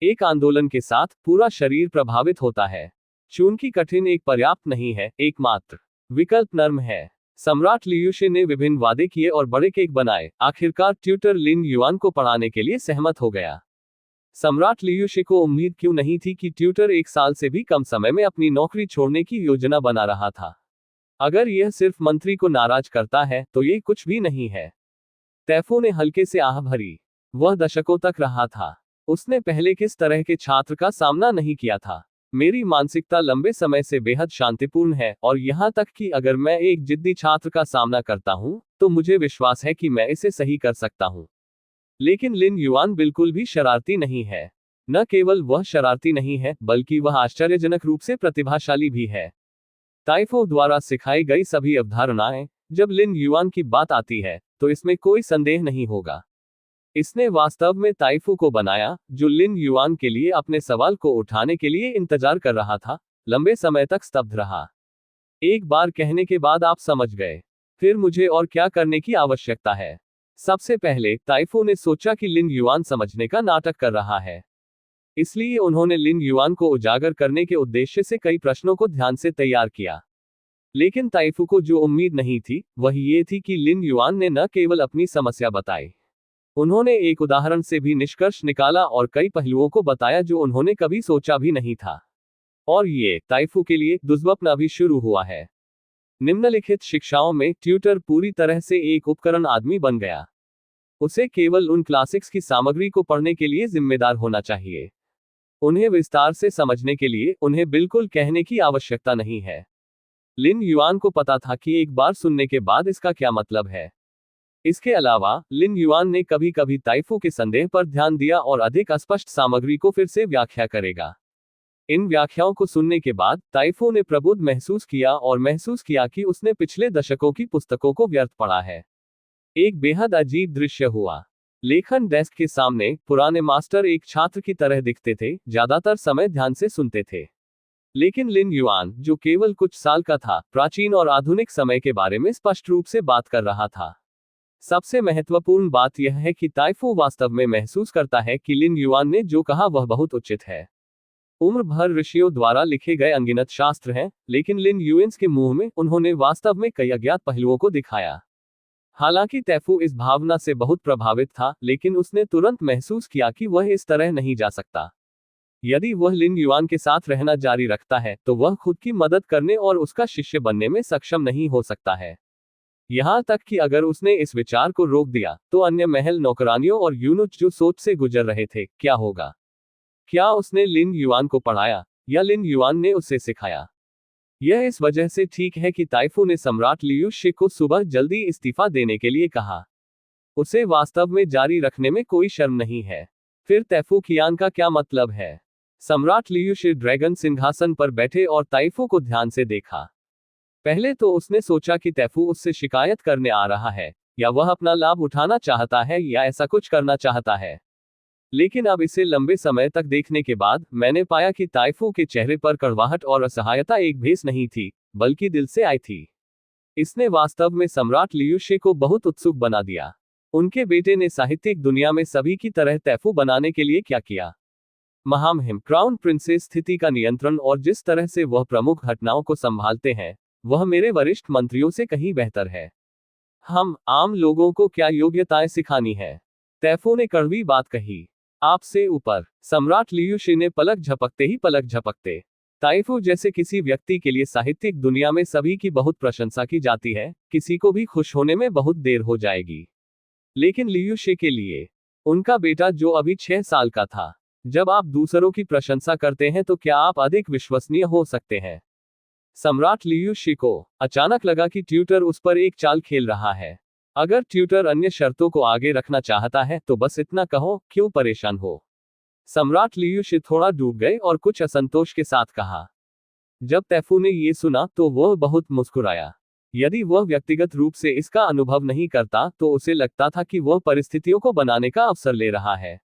एक आंदोलन के साथ पूरा शरीर प्रभावित होता है। चूंकि कठिन एक पर्याप्त नहीं है, एकमात्र विकल्प नर्म है। सम्राट लियूशी ने विभिन्न वादे किए और बड़े केक बनाए। आखिरकार ट्यूटर लिन युआन को पढ़ाने के लिए सहमत हो गया। सम्राट लियूशी को उम्मीद क्यों नहीं थी कि ट्यूटर 1 साल से भी कम समय में अपनी नौकरी छोड़ने की योजना बना रहा था। अगर यह सिर्फ मंत्री को नाराज करता है, तो ये कुछ भी नहीं है। तैफू ने हल्के से आह भरी। वह दशकों तक रहा था। उसने पहले किस तरह के छात्र का सामना नहीं किया था। मेरी मानसिकता लंबे समय से बेहद शांतिपूर्ण है, और यहाँ तक कि अगर मैं एक जिद्दी छात्र का सामना करता हूँ, तो मुझे विश्वास है कि मैं इसे सही कर सकता हूँ। लेकिन लिन युआन बिल्कुल भी शरारती नहीं है। न केवल वह शरारती नहीं है, बल्कि वह आश्चर्यजनक रूप से प्रतिभाशाली भी है। ताइफू द्वारा सिखाई गई सभी अवधारणाएं, जब लिन युआन की बात आती है, तो इसमें कोई संदेह नहीं होगा। इसने वास्तव में ताइफू को बनाया, जो लिन युआन के लिए अपने सवाल को उठाने के लिए इंतजार कर रहा था, लंबे समय तक स्तब्ध रहा। एक बार कहने के बाद आप समझ गए। फिर मुझे और क्या करने की आवश्यकता है? सबसे पहले, ताइफू ने सोचा कि लिन युआन समझने का नाटक कर रहा है। इसलिए उन्होंने लिन युआन को उजागर करने के उद्देश्य से कई प्रश्नों को ध्यान से तैयार किया। लेकिन ताइफू को जो उम्मीद नहीं थी, वह ये थी कि लिन युआन ने न केवल अपनी समस्या बताई, उन्होंने एक उदाहरण से भी निष्कर्ष निकाला और कई पहलुओं को बताया जो उन्होंने कभी सोचा भी नहीं था। और ये ताइफू के लिए दुष्स्वप्न अभी शुरू हुआ है। निम्नलिखित शिक्षाओं में ट्यूटर पूरी तरह से एक उपकरण आदमी बन गया। उसे केवल उन क्लासिक्स की सामग्री को पढ़ने के लिए जिम्मेदार होना चाहिए। उन्हें विस्तार से समझने के लिए उन्हें बिल्कुल कहने की आवश्यकता नहीं है। लिन युआन को पता था कि एक बार सुनने के बाद इसका क्या मतलब है। इसके अलावा, लिन युआन ने कभी कभी ताइफू के संदेह पर ध्यान दिया और अधिक अस्पष्ट सामग्री को फिर से व्याख्या करेगा। इन व्याख्याओं को सुनने के बाद ताइफू ने प्रबुद्ध महसूस किया और महसूस किया कि उसने पिछले दशकों की पुस्तकों को व्यर्थ पढ़ा है। एक बेहद अजीब दृश्य हुआ। लेखन डेस्क के सामने पुराने मास्टर एक छात्र की तरह दिखते थे, ज्यादातर समय ध्यान से सुनते थे। लेकिन लिन युआन, जो केवल कुछ साल का था, प्राचीन और आधुनिक समय के बारे में स्पष्ट रूप से बात कर रहा था। सबसे महत्वपूर्ण बात यह है कि ताइफू वास्तव में महसूस करता है कि लिन युआन ने जो कहा वह बहुत उचित है। उम्र भर ऋषियों द्वारा लिखे गए अनगिनत शास्त्र हैं, लेकिन लिन युएंस के मुंह में उन्होंने वास्तव में कई अज्ञात पहलुओं को दिखाया। हालांकि तैफू इस भावना से बहुत प्रभावित था, लेकिन उसने तुरंत महसूस किया कि वह इस तरह नहीं जा सकता। यदि वह लिन युआन के साथ रहना जारी रखता है, तो वह खुद की मदद करने और उसका शिष्य बनने में सक्षम नहीं हो सकता है। यहां तक कि अगर उसने इस विचार को रोक दिया, तो अन्य महल नौकरानियों और यूनुच जो सोच से गुजर रहे थे, क्या होगा? क्या उसने लिन युआन को पढ़ाया, या लिन युआन ने उसे सिखाया? यह इस वजह से ठीक है कि ताइफू ने सम्राट लियू शे को सुबह जल्दी इस्तीफा देने के लिए कहा। उसे वास्तव में जारी रखने में कोई शर्म नहीं है। फिर तैफू कियान का क्या मतलब है? सम्राट लियू शे ड्रैगन सिंहासन पर बैठे और ताइफू को ध्यान से देखा। पहले तो उसने सोचा कि तैफू उससे शिकायत करने आ रहा है, या वह अपना लाभ उठाना चाहता है, या ऐसा कुछ करना चाहता है। लेकिन अब इसे लंबे समय तक देखने के बाद मैंने पाया कि ताइफू के चेहरे पर कड़वाहट और असहायता एक भेस नहीं थी, बल्कि दिल से आई थी। इसने वास्तव में सम्राट लियू शे को बहुत उत्सुक बना दिया। उनके बेटे ने साहित्यिक दुनिया में सभी की तरह तैफू बनाने के लिए क्या किया? महामहिम क्राउन प्रिंसेस स्थिति का नियंत्रण और जिस तरह से वह प्रमुख घटनाओं को संभालते हैं, वह मेरे वरिष्ठ मंत्रियों से कहीं बेहतर है। हम आम लोगों को क्या योग्यताएं सिखानी है? तैफू ने कड़वी बात कही। आपसे ऊपर। सम्राट लियू शे ने पलक झपकते ताइफू जैसे किसी व्यक्ति के लिए साहित्यिक दुनिया में सभी की बहुत प्रशंसा की जाती है, किसी को भी खुश होने में बहुत देर हो जाएगी। लेकिन लियू शे के लिए, उनका बेटा जो अभी 6 साल का था, जब आप दूसरों की प्रशंसा करते हैं तो क्या आप अधिक विश्वसनीय हो सकते हैं? सम्राट लियू शे को अचानक लगा कि ट्यूटर उस पर एक चाल खेल रहा है। अगर ट्यूटर अन्य शर्तों को आगे रखना चाहता है तो बस इतना कहो, क्यों परेशान हो? सम्राट लियू शे थोड़ा डूब गए और कुछ असंतोष के साथ कहा। जब तैफू ने ये सुना तो वह बहुत मुस्कुराया। यदि वह व्यक्तिगत रूप से इसका अनुभव नहीं करता तो उसे लगता था कि वह परिस्थितियों को बनाने का अवसर ले रहा है।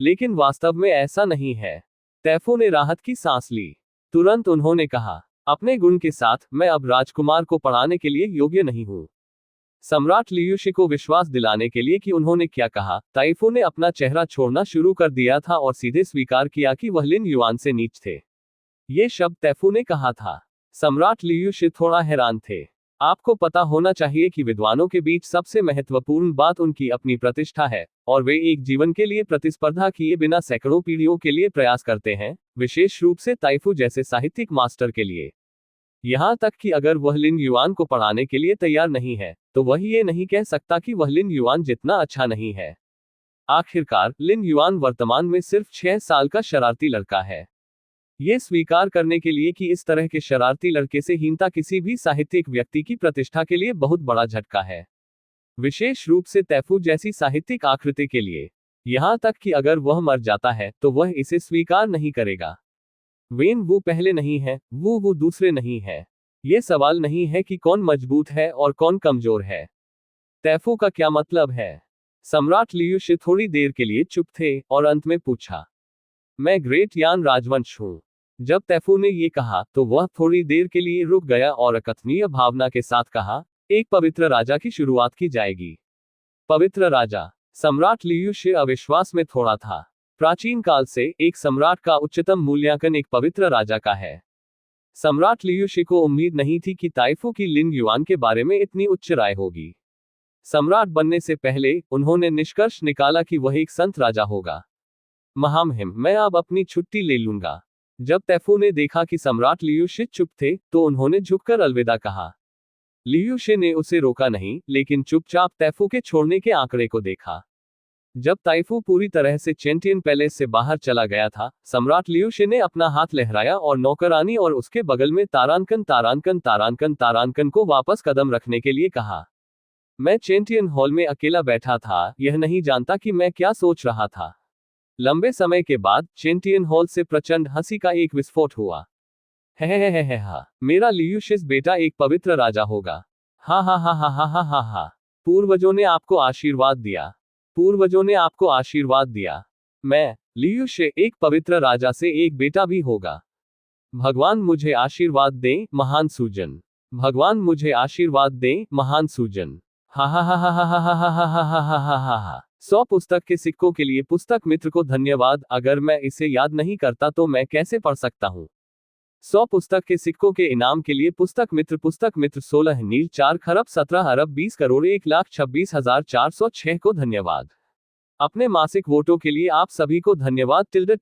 लेकिन वास्तव में ऐसा नहीं है। तैफू ने राहत की सांस ली। तुरंत उन्होंने कहा, अपने गुण के साथ मैं अब राजकुमार को पढ़ाने के लिए योग्य नहीं हूं। सम्राट लियू शे को विश्वास दिलाने के लिए कि उन्होंने क्या कहा, ताइफू ने अपना चेहरा छोड़ना शुरू कर दिया था और सीधे स्वीकार किया कि वह लिन युआन से नीच थे। ये शब्द तैफू ने कहा था। सम्राट लियू शे थोड़ा हैरान थे। आपको पता होना चाहिए कि विद्वानों के बीच सबसे महत्वपूर्ण बात उनकी अपनी प्रतिष्ठा है, और वे एक जीवन के लिए प्रतिस्पर्धा किए बिना सैकड़ों पीढ़ियों के लिए प्रयास करते हैं, विशेष रूप से ताइफू जैसे साहित्यिक मास्टर के लिए। यहां तक कि अगर वह लिन युआन को पढ़ाने के लिए तैयार नहीं है, तो वह ये नहीं कह सकता कि वह लिन युआन जितना अच्छा नहीं है। आखिरकार, लिन युआन वर्तमान में सिर्फ 6 साल का शरारती लड़का है। ये स्वीकार करने के लिए कि इस तरह के शरारती लड़के से हीनता किसी भी साहित्यिक व्यक्ति की प्रतिष्ठा के लिए बहुत बड़ा झटका है। विशेष रूप से तैफू जैसी साहित्यिक आकृति के लिए। यहां तक कि अगर वह मर जाता है तो वह इसे स्वीकार नहीं करेगा। वेन वू पहले नहीं है, वो दूसरे नहीं है। ये सवाल नहीं है कि कौन मजबूत है और कौन कमजोर है। तैफू का क्या मतलब है? सम्राट लियू शे थोड़ी देर के लिए चुप थे और अंत में पूछा, मैं ग्रेट यान राजवंश हूं। जब तैफू ने ये कहा तो वह थोड़ी देर के लिए रुक गया और अकथनीय भावना के साथ कहा, एक पवित्र राजा की शुरुआत की जाएगी। पवित्र राजा। सम्राट लियू शे अविश्वास में थोड़ा था। प्राचीन काल से एक सम्राट का उच्चतम मूल्यांकन एक पवित्र राजा का है। सम्राट लियू शे को उम्मीद नहीं थी कि ताइफू की लिन युआन के बारे में इतनी उच्च राय होगी। सम्राट बनने से पहले उन्होंने निष्कर्ष निकाला कि वह एक संत राजा होगा। महामहिम, मैं अब अपनी छुट्टी ले लूंगा। जब तैफू ने देखा कि सम्राट लियू शे चुप थे तो उन्होंने झुककर अलविदा कहा। लियू शे ने उसे रोका नहीं, लेकिन चुपचाप तैफू के छोड़ने के आंकड़े को देखा। जब ताइफू पूरी तरह से चेंटियन पैलेस से बाहर चला गया था, सम्राट लियू शे ने अपना हाथ लहराया और नौकरानी और उसके बगल में तारानकन को वापस कदम रखने के लिए कहा। मैं चेंटियन हॉल में अकेला बैठा था, यह नहीं जानता कि मैं क्या सोच रहा था। लंबे समय के बाद चेंटियन हॉल से प्रचंड हंसी का एक विस्फोट हुआ। हा, मेरा लियूशियस बेटा एक पवित्र राजा होगा। हा हा हा हा हा हा हा हा। पूर्वजों ने आपको आशीर्वाद दिया। पूर्वजों ने आपको आशीर्वाद दिया। मैं, लियूशे, एक पवित्र राजा से एक बेटा भी होगा। भगवान मुझे आशीर्वाद दें, महान सूजन। भगवान मुझे आशीर्वाद दें, महान सूजन। हा हा हा हा हा हा हा हा हा हा हा हा हा हा। 100 पुस्तक के सिक्कों के लिए पुस्तक मित्र को धन्यवाद। अगर मैं इसे याद नहीं करता तो मैं कैसे पढ़ सकता हूँ? 100 पुस्तक के सिक्कों के इनाम के लिए पुस्तक मित्र 16 नील 4 खरब 17 अरब 20 करोड़ 1,26,406 को धन्यवाद। अपने मासिक वोटों के लिए आप सभी को धन्यवाद। टिल्ड